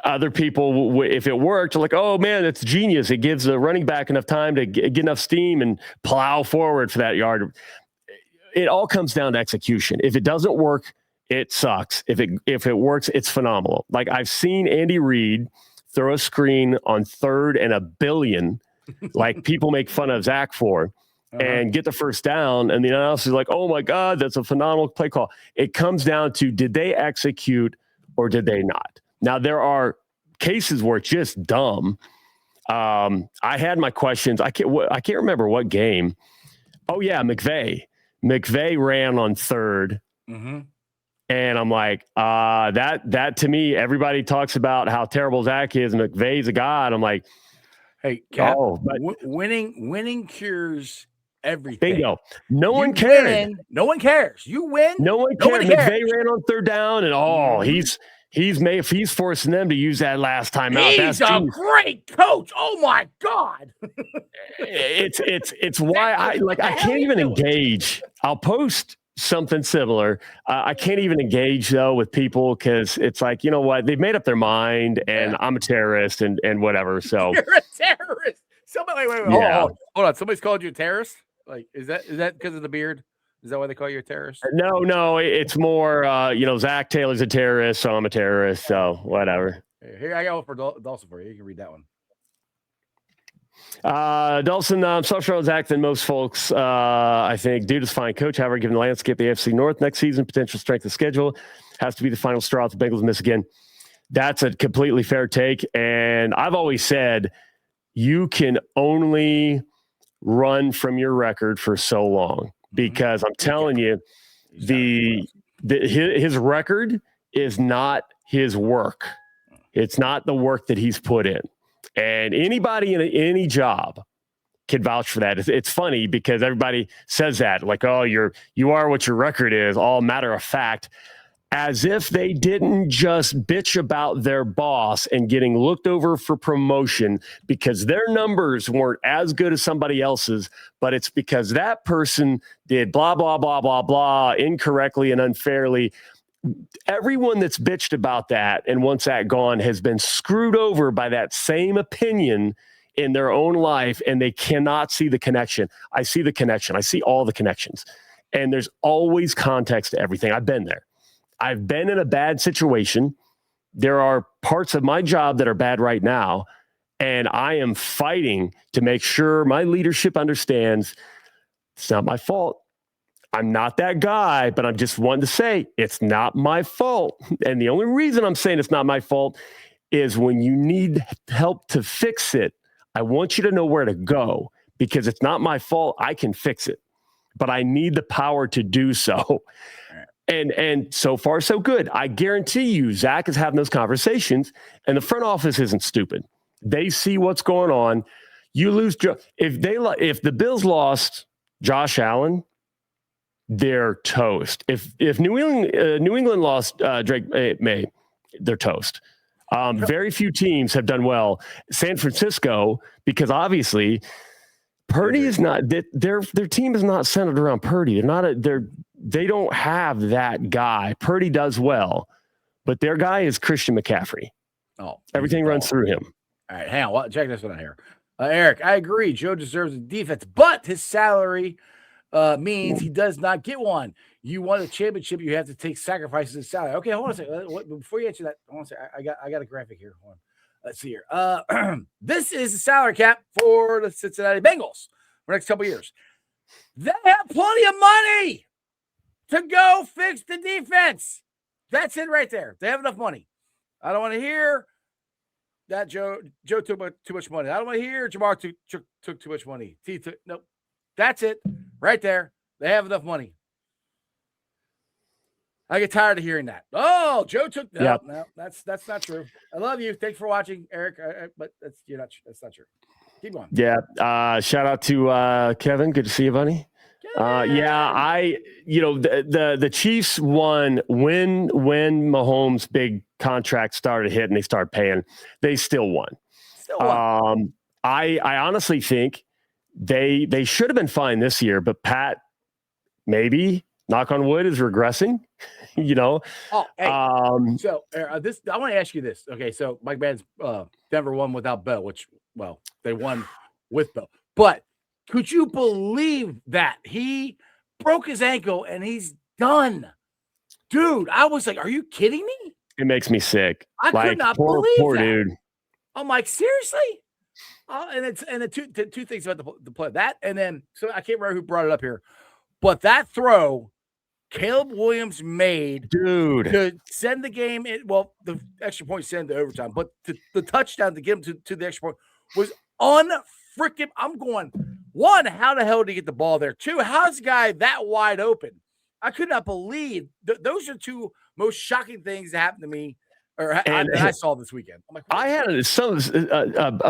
[SPEAKER 1] Other people, if it worked, are like, oh man, that's genius. It gives the running back enough time to get enough steam and plow forward for that yard. It all comes down to execution. If it doesn't work, it sucks. If it works, it's phenomenal. Like I've seen Andy Reid throw a screen on 3rd and 1 billion, like people make fun of Zach for, and get the first down. And the analysis is like, oh my God, that's a phenomenal play call. It comes down to, did they execute or did they not? Now, there are cases where it's just dumb. I had my questions. I can't remember what game. Oh yeah, McVay ran on 3rd. Mm-hmm. And I'm like, that to me, everybody talks about how terrible Zach is. And McVay's a god. I'm like,
[SPEAKER 2] hey, Cap, winning cures everything.
[SPEAKER 1] Bingo. No one cared.
[SPEAKER 2] No one cares. You win.
[SPEAKER 1] No one cared. McVay ran on 3rd down, and he's forcing them to use that last time out.
[SPEAKER 2] He's a great coach. Oh my God.
[SPEAKER 1] it's why I can't even engage. I'll post something similar. I can't even engage though with people because it's like, you know what, they've made up their mind, and I'm a terrorist and whatever. So
[SPEAKER 2] you're a terrorist. Somebody, wait, hold on. Somebody's called you a terrorist. Like, is that because of the beard? Is that why they call you a terrorist?
[SPEAKER 1] No, it's more, Zach Taylor's a terrorist, so I'm a terrorist. So whatever.
[SPEAKER 2] Here, I got one for Dawson for you. You can read that one.
[SPEAKER 1] Dawson, I'm softer on Zach than most folks. I think dude is fine coach. However, given the landscape of the AFC North next season, potential strength of schedule has to be the final straw if the Bengals miss again. That's a completely fair take. And I've always said you can only run from your record for so long, because I'm telling you, his record is not his work. It's not the work that he's put in. And anybody in any job can vouch for that. It's funny because everybody says that, like, oh, you are what your record is, all matter of fact, as if they didn't just bitch about their boss and getting looked over for promotion because their numbers weren't as good as somebody else's, but it's because that person did blah, blah, blah, blah, blah, incorrectly and unfairly. Everyone that's bitched about that and wants that gone has been screwed over by that same opinion in their own life, and they cannot see the connection. I see the connection. I see all the connections. And there's always context to everything. I've been there. I've been in a bad situation. There are parts of my job that are bad right now, and I am fighting to make sure my leadership understands it's not my fault. I'm not that guy, but I'm just wanting to say it's not my fault. And the only reason I'm saying it's not my fault is when you need help to fix it, I want you to know where to go, because it's not my fault. I can fix it, but I need the power to do so. And so far, so good. I guarantee you, Zach is having those conversations, and the front office isn't stupid. They see what's going on. You lose if the Bills lost Josh Allen, they're toast. If New England lost Drake May, they're toast. Very few teams have done well. San Francisco, because obviously Purdy is not their team is not centered around Purdy. They don't have that guy. Purdy does well, but their guy is Christian McCaffrey.
[SPEAKER 2] Oh,
[SPEAKER 1] everything runs through him.
[SPEAKER 2] All right, hang on. Check this one out here. Eric, I agree. Joe deserves a defense, but his salary means he does not get one. You want a championship, you have to take sacrifices in salary. Okay, hold on a second. Before you answer that, hold on a second. I got a graphic here. Hold on. Let's see here. This is the salary cap for the Cincinnati Bengals for the next couple of years. They have plenty of money to go fix the defense. That's it right there. They have enough money. I don't want to hear that Joe took too much money. I don't want to hear Jamar took too much money. Nope. That's it right there. They have enough money. I get tired of hearing that. Oh, Joe took that. Yep. No, that's not true. I love you. Thanks for watching, Eric. But that's not true. Keep going.
[SPEAKER 1] Yeah. Shout out to Kevin. Good to see you, buddy. The Chiefs won when Mahomes' big contract started hitting, they started paying. They still won. I honestly think they should have been fine this year, but Pat, maybe, knock on wood, is regressing.
[SPEAKER 2] Oh, hey. So this, I want to ask you this. Okay, so Mike Madden's Denver won without Bell, which, well, they won with Bell, but could you believe that he broke his ankle and he's done? Dude, I was like, are you kidding me?
[SPEAKER 1] It makes me sick.
[SPEAKER 2] I could not believe
[SPEAKER 1] poor
[SPEAKER 2] that.
[SPEAKER 1] Dude.
[SPEAKER 2] I'm like, seriously? And the two things about the play. That, and then, so I can't remember who brought it up here, but that throw Caleb Williams made,
[SPEAKER 1] dude,
[SPEAKER 2] to send the game in. Well, the extra point send to overtime, but the touchdown to get him to the extra point was unfreaking. I'm going, one, how the hell did he get the ball there? Two, how's the guy that wide open? I could not believe those are two most shocking things that happened to me, or that I saw this weekend. I'm like,
[SPEAKER 1] I had a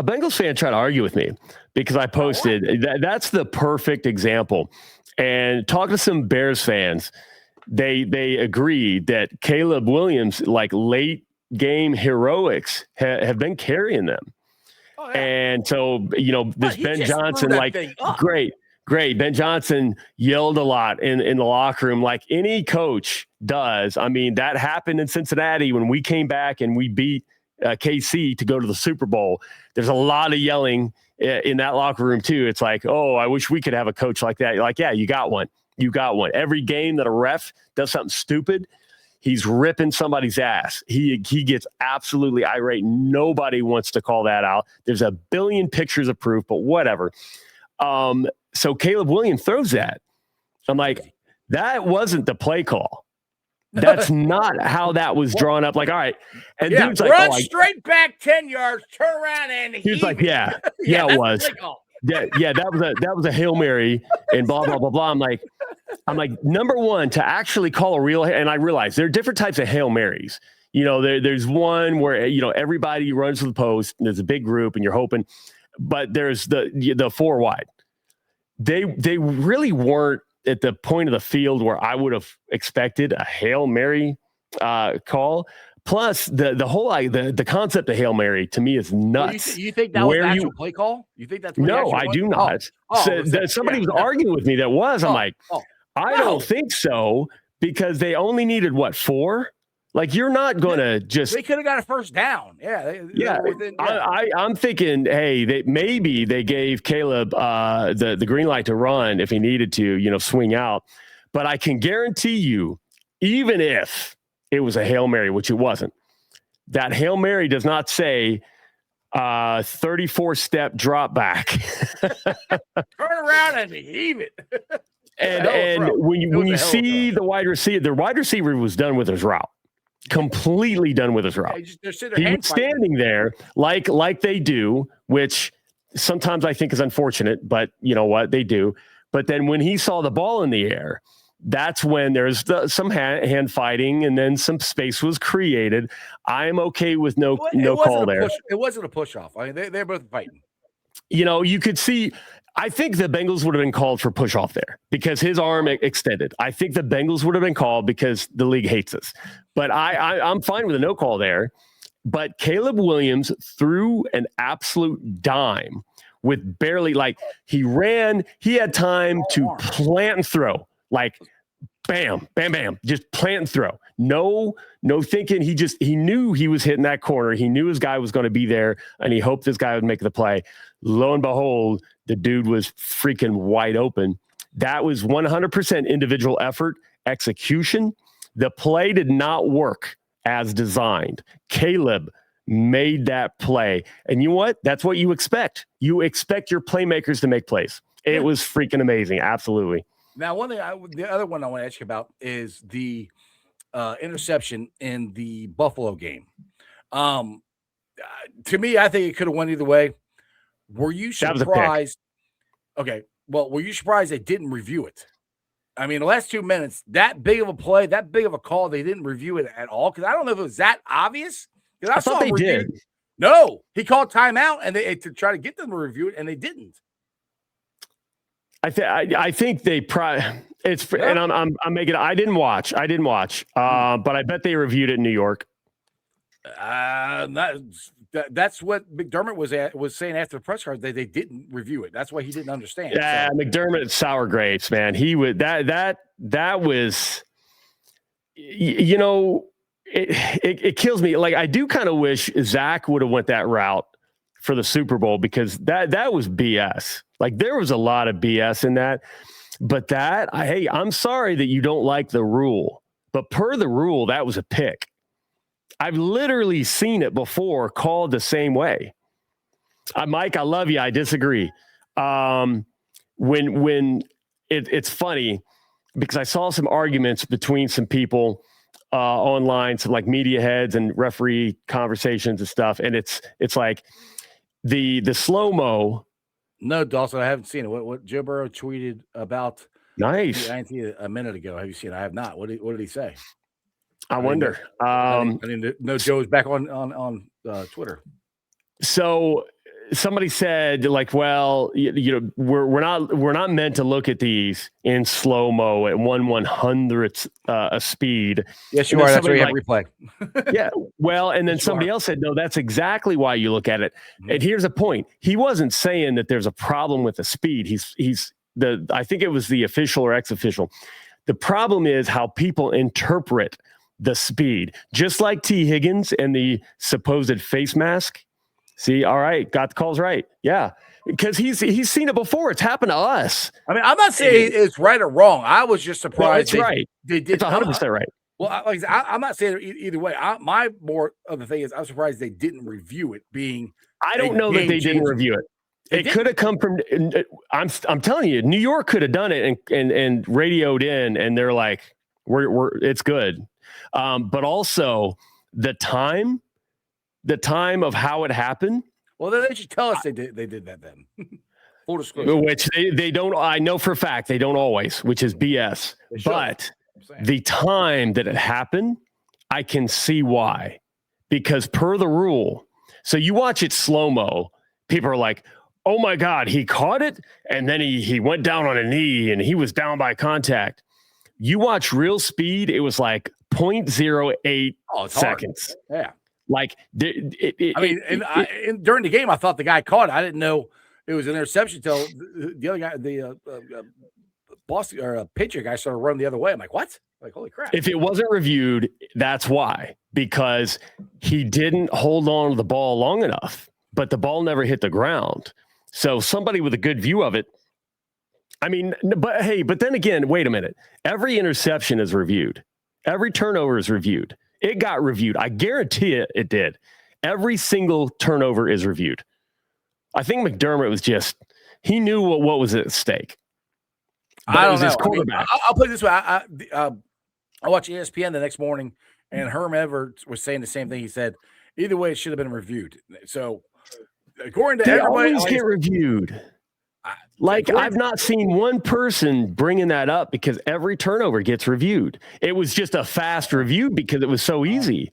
[SPEAKER 1] Bengals fan try to argue with me because I posted that's the perfect example. And talking to some Bears fans, they agreed that Caleb Williams, like late game heroics, have been carrying them. Oh, yeah. And so, this Ben Johnson, like, great. Ben Johnson yelled a lot in the locker room, like any coach does. I mean, that happened in Cincinnati when we came back and we beat KC to go to the Super Bowl. There's a lot of yelling in that locker room too. It's like, oh, I wish we could have a coach like that. You're like, yeah, you got one. Every game that a ref does something stupid, he's ripping somebody's ass. He gets absolutely irate. Nobody wants to call that out. There's a billion pictures of proof, but whatever. So Caleb Williams throws that. I'm like, that wasn't the play call. That's not how that was drawn up. Like, all right. And dude's like,
[SPEAKER 2] run straight back 10 yards, turn around and
[SPEAKER 1] he's like, yeah, it was. That was a Hail Mary and blah, blah, blah, blah. I'm like, number one, to actually call a real, and I realize there are different types of Hail Marys. There's one where, everybody runs to the post and there's a big group and you're hoping, but there's the four wide. They really weren't at the point of the field where I would have expected a Hail Mary call. Plus, the whole the concept of Hail Mary to me is nuts.
[SPEAKER 2] You think that was an actual play call? You think that's
[SPEAKER 1] no? I do not. Somebody was arguing with me that was. I'm like, I don't think so because they only needed what, 4? Like, you're not going to just.
[SPEAKER 2] They could have got a first down.
[SPEAKER 1] I'm thinking, hey, maybe they gave Caleb the green light to run if he needed to, swing out. But I can guarantee you, even if it was a Hail Mary, which it wasn't, that Hail Mary does not say 34-step drop back.
[SPEAKER 2] Turn around and heave it.
[SPEAKER 1] And when you see the wide receiver was done with his route. Completely done with his route. He was standing there like they do, which sometimes I think is unfortunate, but you know what, they do. But then when he saw the ball in the air, that's when there's some hand fighting, and then some space was created. I'm okay with no call there.
[SPEAKER 2] It wasn't a push off. I mean, they're both fighting.
[SPEAKER 1] You could see. I think the Bengals would have been called for push off there because his arm extended. I think the Bengals would have been called because the league hates us. But I'm fine with a no call there. But Caleb Williams threw an absolute dime with barely, he ran. He had time to plant and throw. Bam, bam, bam, just plant and throw. No thinking. He knew he was hitting that corner. He knew his guy was going to be there, and he hoped this guy would make the play. Lo and behold, the dude was freaking wide open. That was 100% individual effort, execution. The play did not work as designed. Caleb made that play. And you know what? That's what you expect. You expect your playmakers to make plays. It was freaking amazing. Absolutely.
[SPEAKER 2] Now, the other one I want to ask you about is the interception in the Buffalo game. To me, I think it could have went either way. Were you surprised? Okay. Well, were you surprised they didn't review it? I mean, the last 2 minutes, that big of a play, that big of a call, they didn't review it at all. Because I don't know if it was that obvious.
[SPEAKER 1] I thought they did.
[SPEAKER 2] No, he called timeout and they to try to get them to review it, and they didn't.
[SPEAKER 1] I think they and I'm making. I didn't watch, but I bet they reviewed it in New York.
[SPEAKER 2] That's what McDermott was saying after the press conference. They didn't review it. That's why he didn't understand.
[SPEAKER 1] Yeah, so. McDermott sour grapes, man. He would that was, it kills me. I do kind of wish Zach would have went that route for the Super Bowl because that was BS. There was a lot of BS in that. But I'm sorry that you don't like the rule, but per the rule, that was a pick. I've literally seen it before called the same way. Mike, I love you. I disagree. It's funny because I saw some arguments between some people online, some media heads and referee conversations and stuff. And it's like the slow-mo.
[SPEAKER 2] No, Dawson, I haven't seen it. What Joe Burrow tweeted about
[SPEAKER 1] nice
[SPEAKER 2] a minute ago. Have you seen it? I have not. What did he say?
[SPEAKER 1] I wonder.
[SPEAKER 2] I didn't know Joe was back on Twitter.
[SPEAKER 1] So somebody said, well, we're not meant to look at these in slow mo at 1/100th a speed.
[SPEAKER 2] Yes, you are. That's where you have replay.
[SPEAKER 1] Yeah. Well, and then yes, somebody else said, no, that's exactly why you look at it. Mm-hmm. And here's a point. He wasn't saying that there's a problem with the speed. I think it was the official or ex-official. The problem is how people interpret the speed, just like T. Higgins and the supposed face mask. See, all right, got the calls right. Yeah, because he's seen it before. It's happened to us.
[SPEAKER 2] I mean, I'm not saying it's right or wrong. I was just surprised.
[SPEAKER 1] No, it's right.
[SPEAKER 2] They did.
[SPEAKER 1] It's 100% right.
[SPEAKER 2] Well, I'm not saying either way. My more of the thing is I'm surprised they didn't review it.
[SPEAKER 1] I don't know that they didn't review it. It could have come from. I'm telling you, New York could have done it and radioed in, and they're like, we're it's good. But also the time of how it happened.
[SPEAKER 2] Well, then they should tell us they did that then. Full disclosure.
[SPEAKER 1] Which they don't. I know for a fact they don't always, which is BS. But the time that it happened, I can see why. Because per the rule, so you watch it slow-mo, people are like, oh my God, he caught it, and then he went down on a knee and he was down by contact. You watch real speed, it was like 0.08 seconds.
[SPEAKER 2] Hard.
[SPEAKER 1] Yeah.
[SPEAKER 2] During the game, I thought the guy caught it. I didn't know it was an interception until the other guy, the Boston or Patriot guy, started running the other way. I'm like, what? Like, holy crap.
[SPEAKER 1] If it wasn't reviewed, that's why. Because he didn't hold on to the ball long enough, but the ball never hit the ground. So somebody with a good view of it, but then again, wait a minute. Every interception is reviewed. Every turnover is reviewed. It got reviewed. I guarantee it did. Every single turnover is reviewed. I think McDermott he knew what was at stake. But
[SPEAKER 2] I don't know.
[SPEAKER 1] His quarterback.
[SPEAKER 2] I'll put it this way. I watched ESPN the next morning, and Herm Edwards was saying the same thing. He said, either way, it should have been reviewed. So according to
[SPEAKER 1] they
[SPEAKER 2] everybody,
[SPEAKER 1] always get reviewed. Like, I've not seen one person bringing that up because every turnover gets reviewed. It was just a fast review because it was so easy.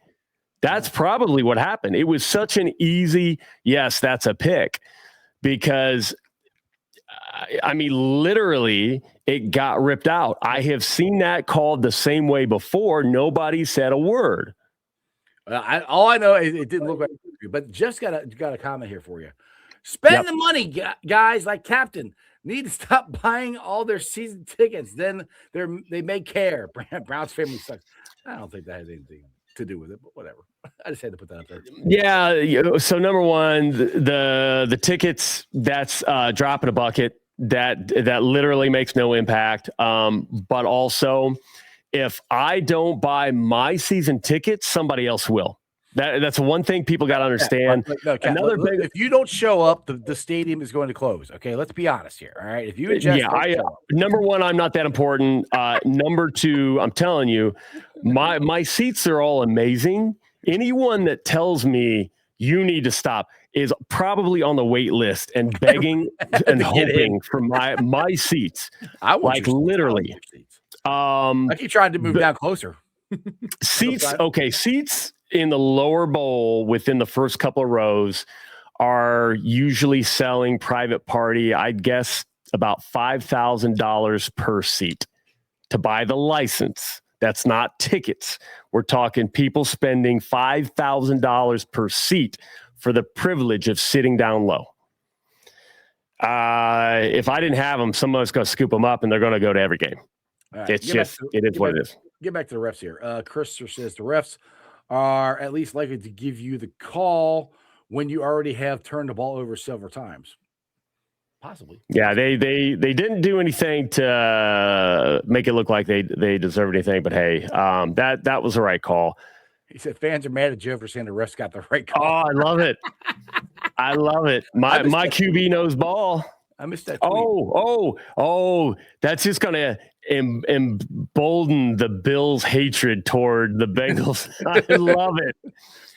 [SPEAKER 1] That's probably what happened. It was such an easy, yes, that's a pick, because I mean, literally, it got ripped out. I have seen that called the same way before. Nobody said a word.
[SPEAKER 2] All I know is it didn't look like, but just got a comment here for you. Spend the money, guys. Like Captain, need to stop buying all their season tickets. Then they may care. Brown's family sucks. I don't think that has anything to do with it, but whatever. I just had to put that up there.
[SPEAKER 1] Yeah. So number one, the tickets, that's drop in a bucket. That literally makes no impact. But also, if I don't buy my season tickets, somebody else will. That's one thing people got to understand.
[SPEAKER 2] No, Another thing, if you don't show up, the stadium is going to close. Okay, let's be honest here. All right, if you
[SPEAKER 1] number one, I'm not that important. Number two, I'm telling you, my seats are all amazing. Anyone that tells me you need to stop is probably on the wait list and begging and hoping for my seats.
[SPEAKER 2] I want
[SPEAKER 1] literally.
[SPEAKER 2] I keep trying to move down closer.
[SPEAKER 1] Seats, okay, seats in the lower bowl within the first couple of rows are usually selling private party, I'd guess about $5,000 per seat to buy the license. That's not tickets. We're talking people spending $5,000 per seat for the privilege of sitting down low. If I didn't have them, someone's going to scoop them up and they're going to go to every game. Right. It is what it is.
[SPEAKER 2] Get back to the refs here. Christopher says the refs are at least likely to give you the call when you already have turned the ball over several times. Possibly.
[SPEAKER 1] Yeah, they didn't do anything to make it look like they deserved anything, but hey, that was the right call.
[SPEAKER 2] He said fans are mad at Joe for saying the refs got the right call.
[SPEAKER 1] Oh, I love it. I love it. My QB knows ball.
[SPEAKER 2] I missed that
[SPEAKER 1] tweet. Oh, that's just gonna embolden the Bills' hatred toward the Bengals. I love it.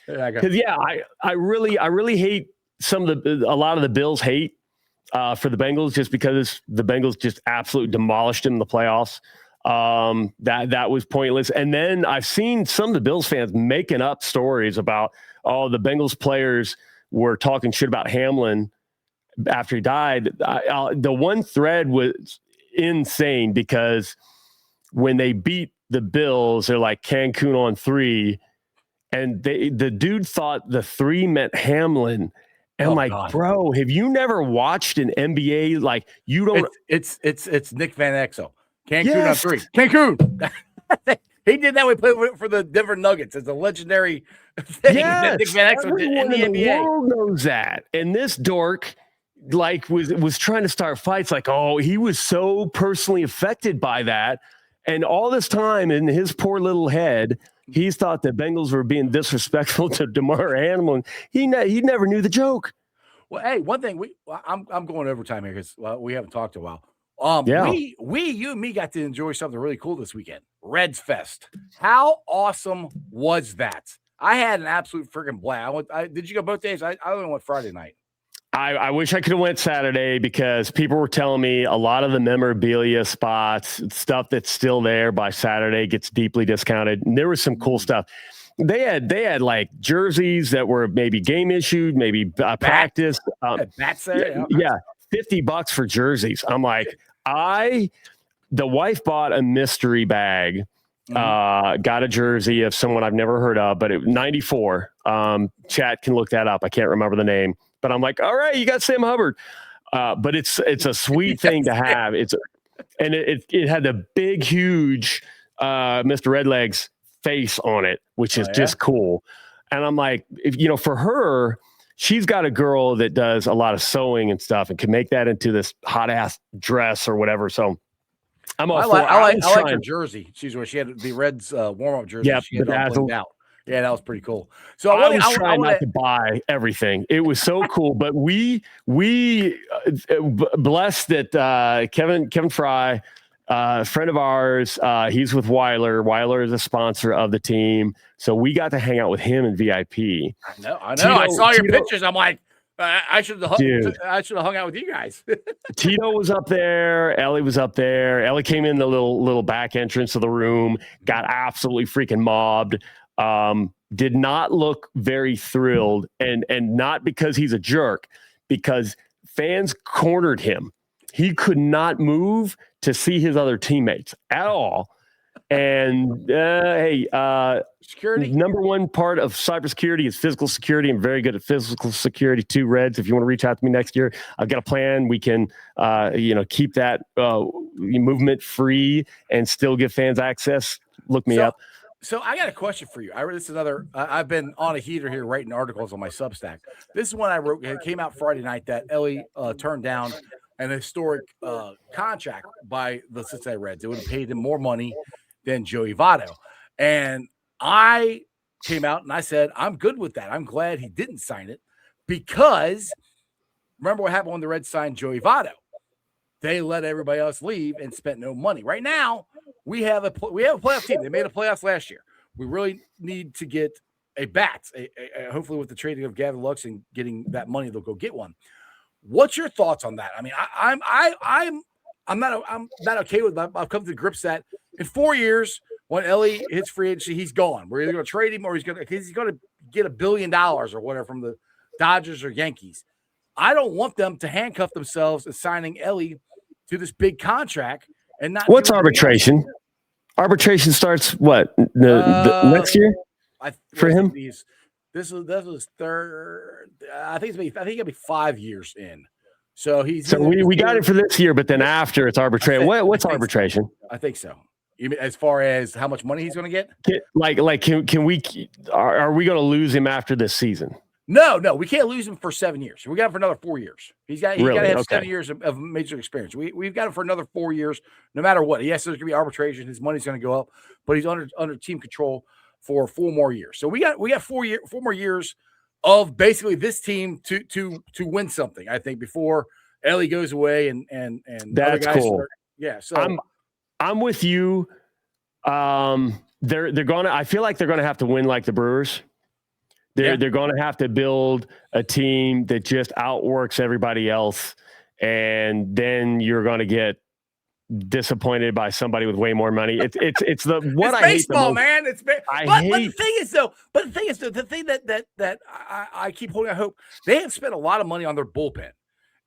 [SPEAKER 1] Because I really hate a lot of the Bills' hate for the Bengals, just because the Bengals just absolutely demolished them in the playoffs. That was pointless. And then I've seen some of the Bills fans making up stories about, the Bengals players were talking shit about Hamlin after he died. The one thread was insane because when they beat the Bills, they're like Cancun on 3, and the dude thought the 3 meant Hamlin. And I'm like, God. Bro, have you never watched an NBA? Like, you don't.
[SPEAKER 2] It's Nick Van Exel. Cancun on 3. Cancun. He did that. We played for the Denver Nuggets. It's a legendary thing.
[SPEAKER 1] Yes,
[SPEAKER 2] Nick Van Exel
[SPEAKER 1] everyone in the world knows that. And this dork, was trying to start fights. Like, he was so personally affected by that. And all this time in his poor little head, he's thought the Bengals were being disrespectful to DeMar Hamlin. He never knew the joke.
[SPEAKER 2] Well, hey, one thing I'm going overtime here because we haven't talked in a while. You and me got to enjoy something really cool this weekend. Reds Fest. How awesome was that? I had an absolute freaking blast. Did you go both days? I only went Friday night.
[SPEAKER 1] I wish I could have went Saturday because people were telling me a lot of the memorabilia spots, stuff that's still there by Saturday gets deeply discounted. And there was some cool stuff. They had like jerseys that were maybe game issued, maybe practice.
[SPEAKER 2] Bats there.
[SPEAKER 1] Yeah, $50 for jerseys. I'm like, the wife bought a mystery bag, got a jersey of someone I've never heard of, but it was 94. Chat can look that up. I can't remember the name. But I'm like, all right, you got Sam Hubbard. But it's a sweet thing to have. It had the big, huge Mr. Redlegs face on it, which is just cool. And I'm like, for her, she's got a girl that does a lot of sewing and stuff and can make that into this hot ass dress or whatever. So I'm all for it.
[SPEAKER 2] I like her jersey. She had the Reds warm up jersey.
[SPEAKER 1] Yeah,
[SPEAKER 2] she had all blinged out. Yeah, that was pretty cool. So I
[SPEAKER 1] was trying not to buy everything. It was so cool, but we blessed that Kevin Fry, a friend of ours, he's with Weiler. Weiler is a sponsor of the team, so we got to hang out with him in VIP.
[SPEAKER 2] I know. I saw your pictures. I'm like, I should have hung out with you guys.
[SPEAKER 1] Tito was up there. Ellie was up there. Ellie came in the little back entrance of the room, got absolutely freaking mobbed. Did not look very thrilled, and not because he's a jerk, because fans cornered him. He could not move to see his other teammates at all. And
[SPEAKER 2] security.
[SPEAKER 1] Number one part of cybersecurity is physical security. I'm very good at physical security too, Reds. If you want to reach out to me next year, I've got a plan. We can, keep that movement free and still give fans access. Look me up.
[SPEAKER 2] So I got a question for you. This is another. I've been on a heater here writing articles on my Substack. This is one I wrote. It came out Friday night that Ellie turned down an historic contract by the Cincinnati Reds. It would have paid him more money than Joey Votto. And I came out and I said, I'm good with that. I'm glad he didn't sign it, because remember what happened when the Reds signed Joey Votto? They let everybody else leave and spent no money. Right now, we have a playoff team. They made a playoffs last year. We really need to get a bat. Hopefully, with the trading of Gavin Lux and getting that money, they'll go get one. What's your thoughts on that? I mean, I'm not okay with that. I've come to grips that in 4 years, when Ellie hits free agency, he's gone. We're either going to trade him or he's going to get $1 billion or whatever from the Dodgers or Yankees. I don't want them to handcuff themselves in signing Ellie to this big contract and not.
[SPEAKER 1] What's arbitration? Arbitration starts what the next year for him.
[SPEAKER 2] This was third. I think it'll be 5 years in. So
[SPEAKER 1] we got it for this year, but then after it's arbitration. What's arbitration?
[SPEAKER 2] I think so. You mean as far as how much money he's going to get?
[SPEAKER 1] Can we? Are we going to lose him after this season?
[SPEAKER 2] No, we can't lose him for 7 years. We got him for another 4 years. He's got to have 7 years of major experience. We've got him for another 4 years, no matter what. Yes, there's going to be arbitration. His money's going to go up, but he's under team control for 4 more years. So we got 4 more years of basically this team to win something. I think before Ellie goes away and
[SPEAKER 1] that's
[SPEAKER 2] other guys
[SPEAKER 1] cool.
[SPEAKER 2] So
[SPEAKER 1] I'm with you. They're gonna. I feel like they're gonna have to win like the Brewers. They're going to have to build a team that just outworks everybody else, and then you're going to get disappointed by somebody with way more money. It's what I hate the most.
[SPEAKER 2] Man. It's baseball, man. But the thing is, the thing that I keep holding out hope. They have spent a lot of money on their bullpen,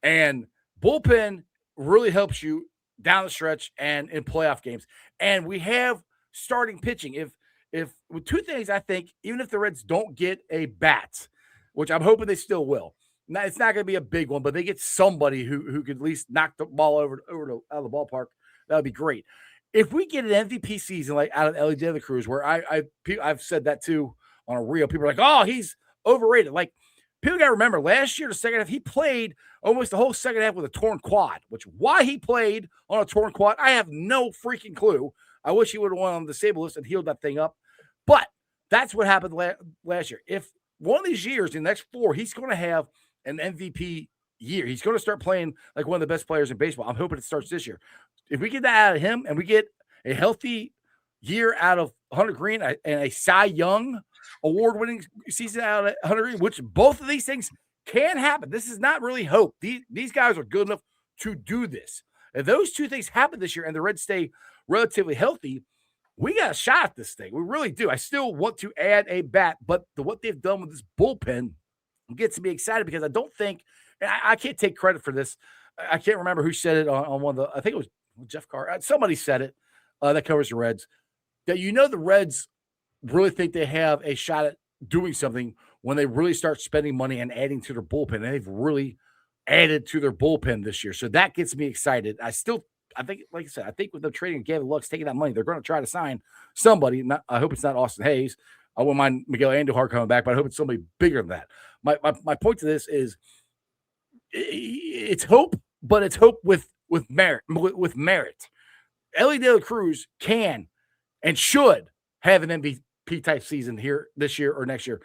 [SPEAKER 2] and bullpen really helps you down the stretch and in playoff games. And we have starting pitching. If with two things, I think, even if the Reds don't get a bat, which I'm hoping they still will, now it's not going to be a big one, but they get somebody who could at least knock the ball out of the ballpark, that would be great. If we get an MVP season like out of Ellie De La Cruz, where I've said that too on a reel, people are like, oh, he's overrated. Like, people got to remember, last year, the second half, he played almost the whole second half with a torn quad, which why he played on a torn quad, I have no freaking clue. I wish he would have went on the disabled list and healed that thing up. But that's what happened last year. If one of these years, in the next 4, he's going to have an MVP year. He's going to start playing like one of the best players in baseball. I'm hoping it starts this year. If we get that out of him and we get a healthy year out of Hunter Green and a Cy Young award-winning season out of Hunter Green, which both of these things can happen. This is not really hope. These guys are good enough to do this. If those two things happen this year and the Reds stay relatively healthy, we got a shot at this thing. We really do. I still want to add a bat, but what they've done with this bullpen gets me excited, because I don't think, and I can't take credit for this. I can't remember who said it on one of the, I think it was Jeff Carr. Somebody said it that covers the Reds, that the Reds really think they have a shot at doing something when they really start spending money and adding to their bullpen. And they've really added to their bullpen this year. So that gets me excited. I think, like I said, I think with them trading Gavin Lux, taking that money, they're going to try to sign somebody. I hope it's not Austin Hayes. I wouldn't mind Miguel Andujar coming back, but I hope it's somebody bigger than that. My point to this is it's hope, but it's hope with merit. With merit. Ellie De La Cruz can and should have an MVP type season here this year or next year.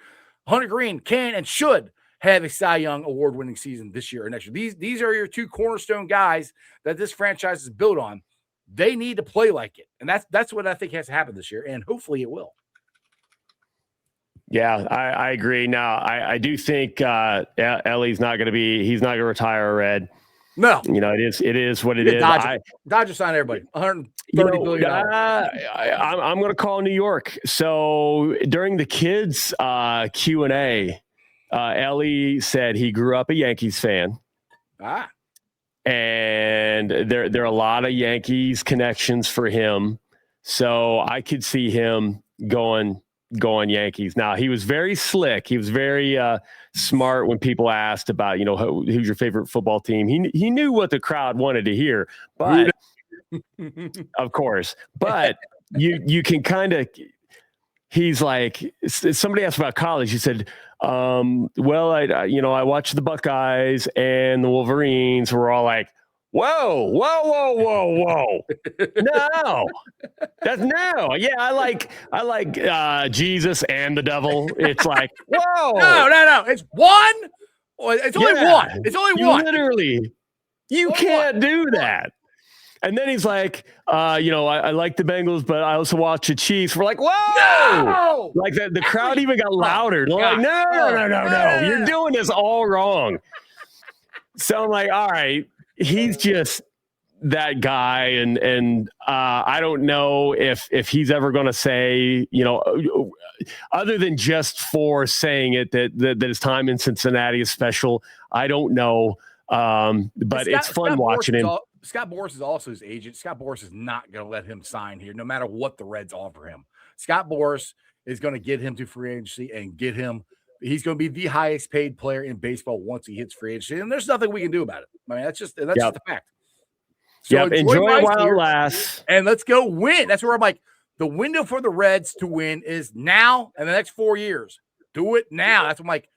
[SPEAKER 2] Hunter Green can and should have a Cy Young award-winning season this year or next year. These are your two cornerstone guys that this franchise is built on. They need to play like it, and that's what I think has to happen this year, and hopefully it will.
[SPEAKER 1] Yeah, I agree. Now, I do think Ellie's not going to be. He's not going to retire a Red.
[SPEAKER 2] No,
[SPEAKER 1] it is what it is.
[SPEAKER 2] Dodger sign everybody. $130 billion.
[SPEAKER 1] I'm going to call New York. So during the kids Q&A, Ellie said he grew up a Yankees fan. And there are a lot of Yankees connections for him. So I could see him going Yankees. Now, he was very slick. He was very smart when people asked about, who's your favorite football team. He knew what the crowd wanted to hear, but of course, but you can kind of, he's like, somebody asked about college. He said, well, I watched the Buckeyes and the Wolverines. We're all like, whoa. No, that's no. Yeah, I like Jesus and the devil. It's like, whoa.
[SPEAKER 2] No. It's one. It's only one. It's only one.
[SPEAKER 1] Literally, you can't do that. And then he's like, I like the Bengals, but I also watch the Chiefs. We're like, whoa!
[SPEAKER 2] No!
[SPEAKER 1] Like the crowd even got louder. They're like, no. You're doing this all wrong. So I'm like, all right, he's just that guy. And I don't know if he's ever going to say, other than just for saying it, that his time in Cincinnati is special. I don't know. But it's fun watching him.
[SPEAKER 2] Scott Boras is also his agent. Scott Boras is not going to let him sign here, no matter what the Reds offer him. Scott Boras is going to get him to free agency and get him. He's going to be the highest paid player in baseball once he hits free agency, and there's nothing we can do about it. I mean, that's just a fact.
[SPEAKER 1] So enjoy it while it lasts,
[SPEAKER 2] and let's go win. That's where I'm like, the window for the Reds to win is now and the next 4 years. Do it now. That's what I'm like.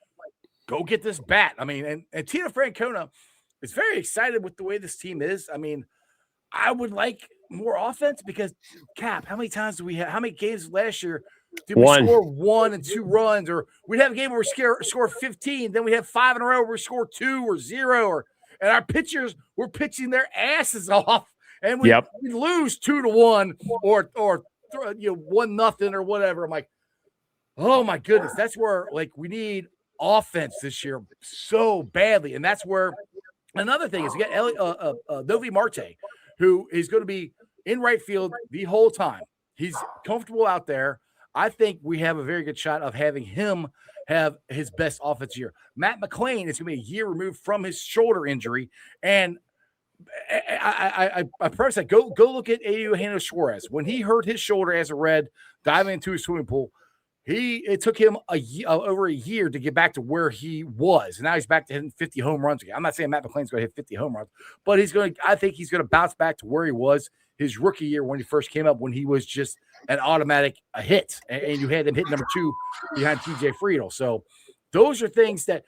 [SPEAKER 2] Go get this bat. I mean, and Tito Francona is very excited with the way this team is. I mean, I would like more offense because, Cap, how many times do we have? How many games last year did we score 1 and 2 runs? Or we'd have a game where we score 15, then we have 5 in a row where we score 2 or 0. And our pitchers were pitching their asses off, and we lose 2-1 or 1-0 or whatever. I'm like, oh my goodness, that's where we need offense this year so badly, and that's where. Another thing is you got Novi Marte, who is going to be in right field the whole time. He's comfortable out there. I think we have a very good shot of having him have his best offense year. Matt McClain is going to be a year removed from his shoulder injury, and I preface that go look at Eugenio Suarez when he hurt his shoulder as a Red diving into a swimming pool. It took him over a year to get back to where he was. And now he's back to hitting 50 home runs again. I'm not saying Matt McClain's going to hit 50 home runs, but I think he's going to bounce back to where he was his rookie year when he first came up, when he was just an automatic hit. And you had him hit number 2 behind TJ Friedel. So those are things that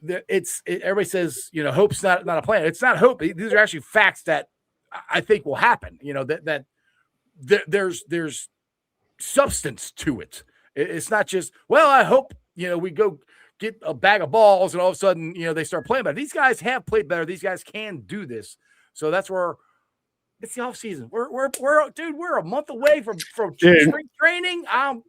[SPEAKER 2] everybody says, hope's not a plan. It's not hope. These are actually facts that I think will happen. That there's substance to it. It's not just, well, I hope, we go get a bag of balls and all of a sudden, they start playing better. These guys have played better. These guys can do this. So that's where it's the off season. We're a month away from spring training. I'm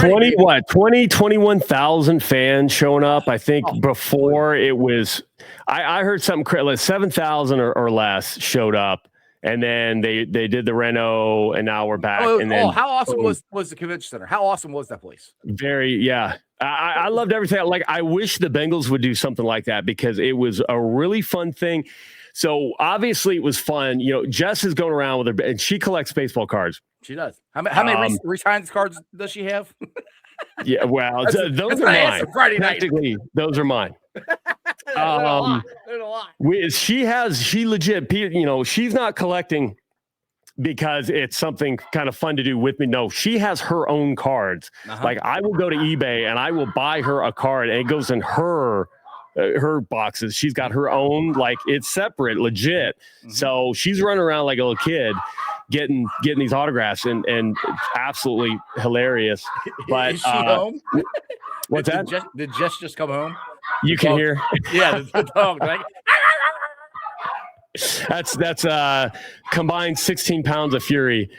[SPEAKER 2] ready.
[SPEAKER 1] 21,000 fans showing up. I think before it was, I heard something like 7,000 or less showed up. And then they did the reno, and now we're back.
[SPEAKER 2] How awesome was the convention center? How awesome was that place?
[SPEAKER 1] Very, yeah. I loved everything. Like, I wish the Bengals would do something like that because it was a really fun thing. So obviously it was fun. Jess is going around with her, and she collects baseball cards.
[SPEAKER 2] She does. How many retirement cards does she have?
[SPEAKER 1] Yeah, well, those are mine.
[SPEAKER 2] Friday night.
[SPEAKER 1] Practically, those are mine.
[SPEAKER 2] There's a lot.
[SPEAKER 1] She legit, she's not collecting because it's something kind of fun to do with me. No, she has her own cards. Like, I will go to eBay and I will buy her a card, and it goes in her boxes. She's got her own, like, it's separate, legit. So she's running around like a little kid getting these autographs, and it's absolutely hilarious. But
[SPEAKER 2] is she home?
[SPEAKER 1] What's that?
[SPEAKER 2] Did Jess just come home?
[SPEAKER 1] You can hear.
[SPEAKER 2] Yeah, the dog. Like,
[SPEAKER 1] That's combined 16 pounds of fury.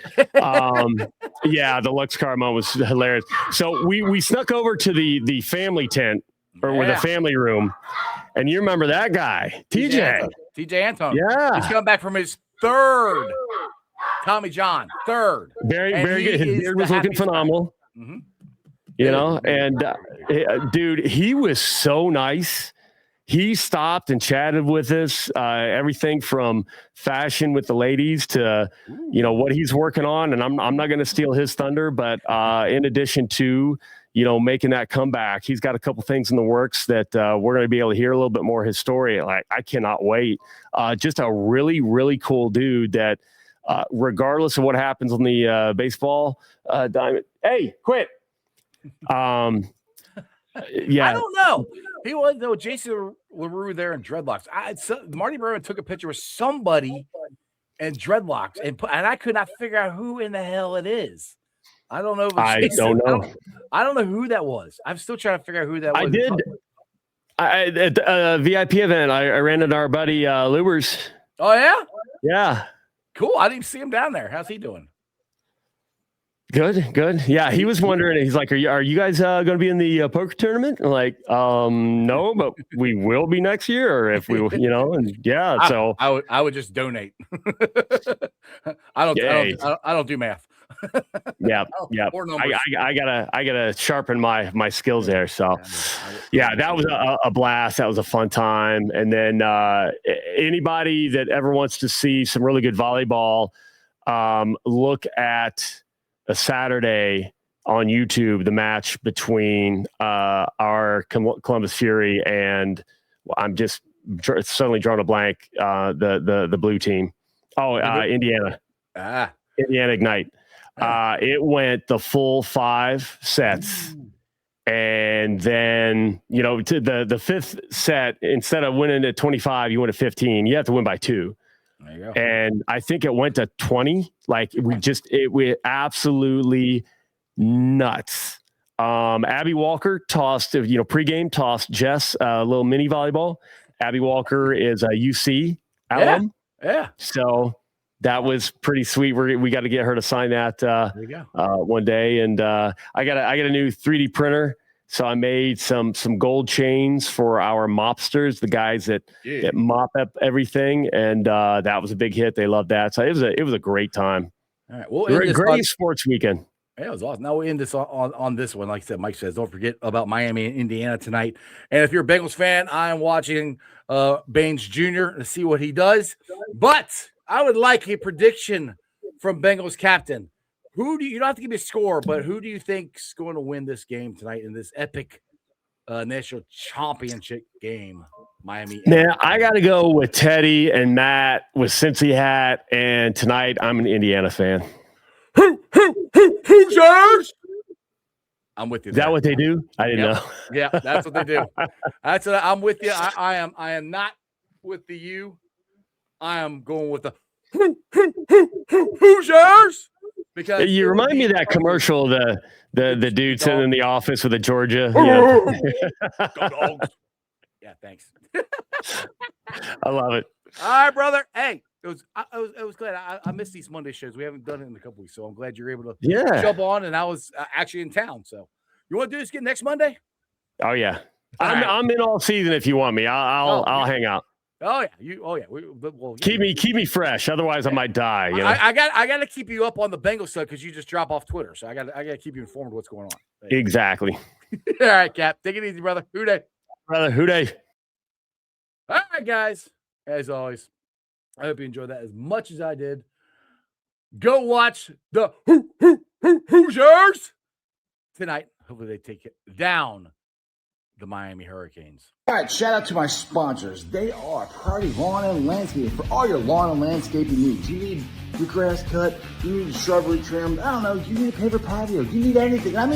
[SPEAKER 1] Yeah, the Lux car moment was hilarious. So we snuck over to the family tent or the family room, and you remember that guy, TJ
[SPEAKER 2] Antone.
[SPEAKER 1] Yeah,
[SPEAKER 2] he's coming back from his third Tommy John.
[SPEAKER 1] Very good. His beard was looking phenomenal.
[SPEAKER 2] Mm-hmm.
[SPEAKER 1] You know, and dude, he was so nice. He stopped and chatted with us, everything from fashion with the ladies to, what he's working on. And I'm not going to steal his thunder, but in addition to, making that comeback, he's got a couple things in the works that we're going to be able to hear a little bit more of his story. Like, I cannot wait. Just a really, really cool dude that regardless of what happens on the baseball diamond. Hey, quit. Yeah,
[SPEAKER 2] I don't know. He was though. Jason LaRue there in dreadlocks. Marty Berman took a picture with somebody in dreadlocks, and I could not figure out who in the hell it is. I don't know.
[SPEAKER 1] I don't know.
[SPEAKER 2] I don't know who that was. I'm still trying to figure out who that was.
[SPEAKER 1] At a VIP event, I ran into our buddy Lubers.
[SPEAKER 2] Oh yeah,
[SPEAKER 1] yeah,
[SPEAKER 2] cool. I didn't see him down there. How's he doing?
[SPEAKER 1] Good. Yeah, he was wondering. He's like, "Are you guys going to be in the poker tournament?" I'm like, no, but we will be next year, or if we, and yeah. So
[SPEAKER 2] I would just donate. I don't do math.
[SPEAKER 1] Yeah. I gotta sharpen my skills there. So, yeah, that was a blast. That was a fun time. And then anybody that ever wants to see some really good volleyball, look at a Saturday on YouTube, the match between our Columbus Fury and I'm just suddenly drawing a blank. The blue team. Indiana. Indiana Ignite. It went the full 5 sets. And then, to the 5th set, instead of winning at 25, you win at 15. You have to win by 2. There you go. And I think it went to 20. Like we absolutely nuts. Abby Walker tossed, pregame tossed Jess a little mini volleyball. Abby Walker is a UC alum.
[SPEAKER 2] Yeah.
[SPEAKER 1] So that was pretty sweet. We got to get her to sign that one day. And I got a new 3D printer. So I made some gold chains for our mopsters, the guys that mop up everything, and that was a big hit. They loved that. So it was a great time.
[SPEAKER 2] All right, well,
[SPEAKER 1] great sports weekand.
[SPEAKER 2] Yeah, it was awesome. Now we'll end this on this one. Like I said, Mike says, don't forget about Miami and Indiana tonight. And if you're a Bengals fan, I am watching Baines Jr. to see what he does. But I would like a prediction from Bengals captain. You don't have to give me a score, but who do you think's going to win this game tonight in this epic national championship game? Miami.
[SPEAKER 1] Man, I got to go with Teddy and Matt with Cincy hat, and tonight I'm an Indiana fan.
[SPEAKER 2] Hoosiers! I'm with you.
[SPEAKER 1] Is that what they do? I didn't know.
[SPEAKER 2] Yeah, that's what they do. That's what I'm with you. I am not with the U. I am going with the Hoosiers. Because
[SPEAKER 1] you remind me of that commercial, the dude sitting in the office with a Georgia.
[SPEAKER 2] Go Dogs. Yeah, thanks.
[SPEAKER 1] I love it.
[SPEAKER 2] All right, brother. Hey, it was glad. I missed these Monday shows. We haven't done it in a couple weeks, so I'm glad you're able to jump on. And I was actually in town, so you want to do this again next Monday?
[SPEAKER 1] Oh yeah, I'm in all season. If you want me, I'll hang out.
[SPEAKER 2] Oh yeah, we'll
[SPEAKER 1] keep me fresh. Otherwise, I might die.
[SPEAKER 2] I got to keep you up on the Bengals stuff because you just drop off Twitter. So I got to keep you informed of what's going on.
[SPEAKER 1] Exactly.
[SPEAKER 2] All right, Cap. Take it easy, brother. Hooday.
[SPEAKER 1] Brother, hooday.
[SPEAKER 2] All right, guys. As always, I hope you enjoyed that as much as I did. Go watch the Hoosiers tonight. Hopefully, they take it down. The Miami Hurricanes.
[SPEAKER 3] All right, shout out to my sponsors. They are Priority Lawn and Landscaping for all your lawn and landscaping needs. You need your grass cut, you need your shrubbery trimmed, I don't know, you need a paper patio, you need anything. I mean,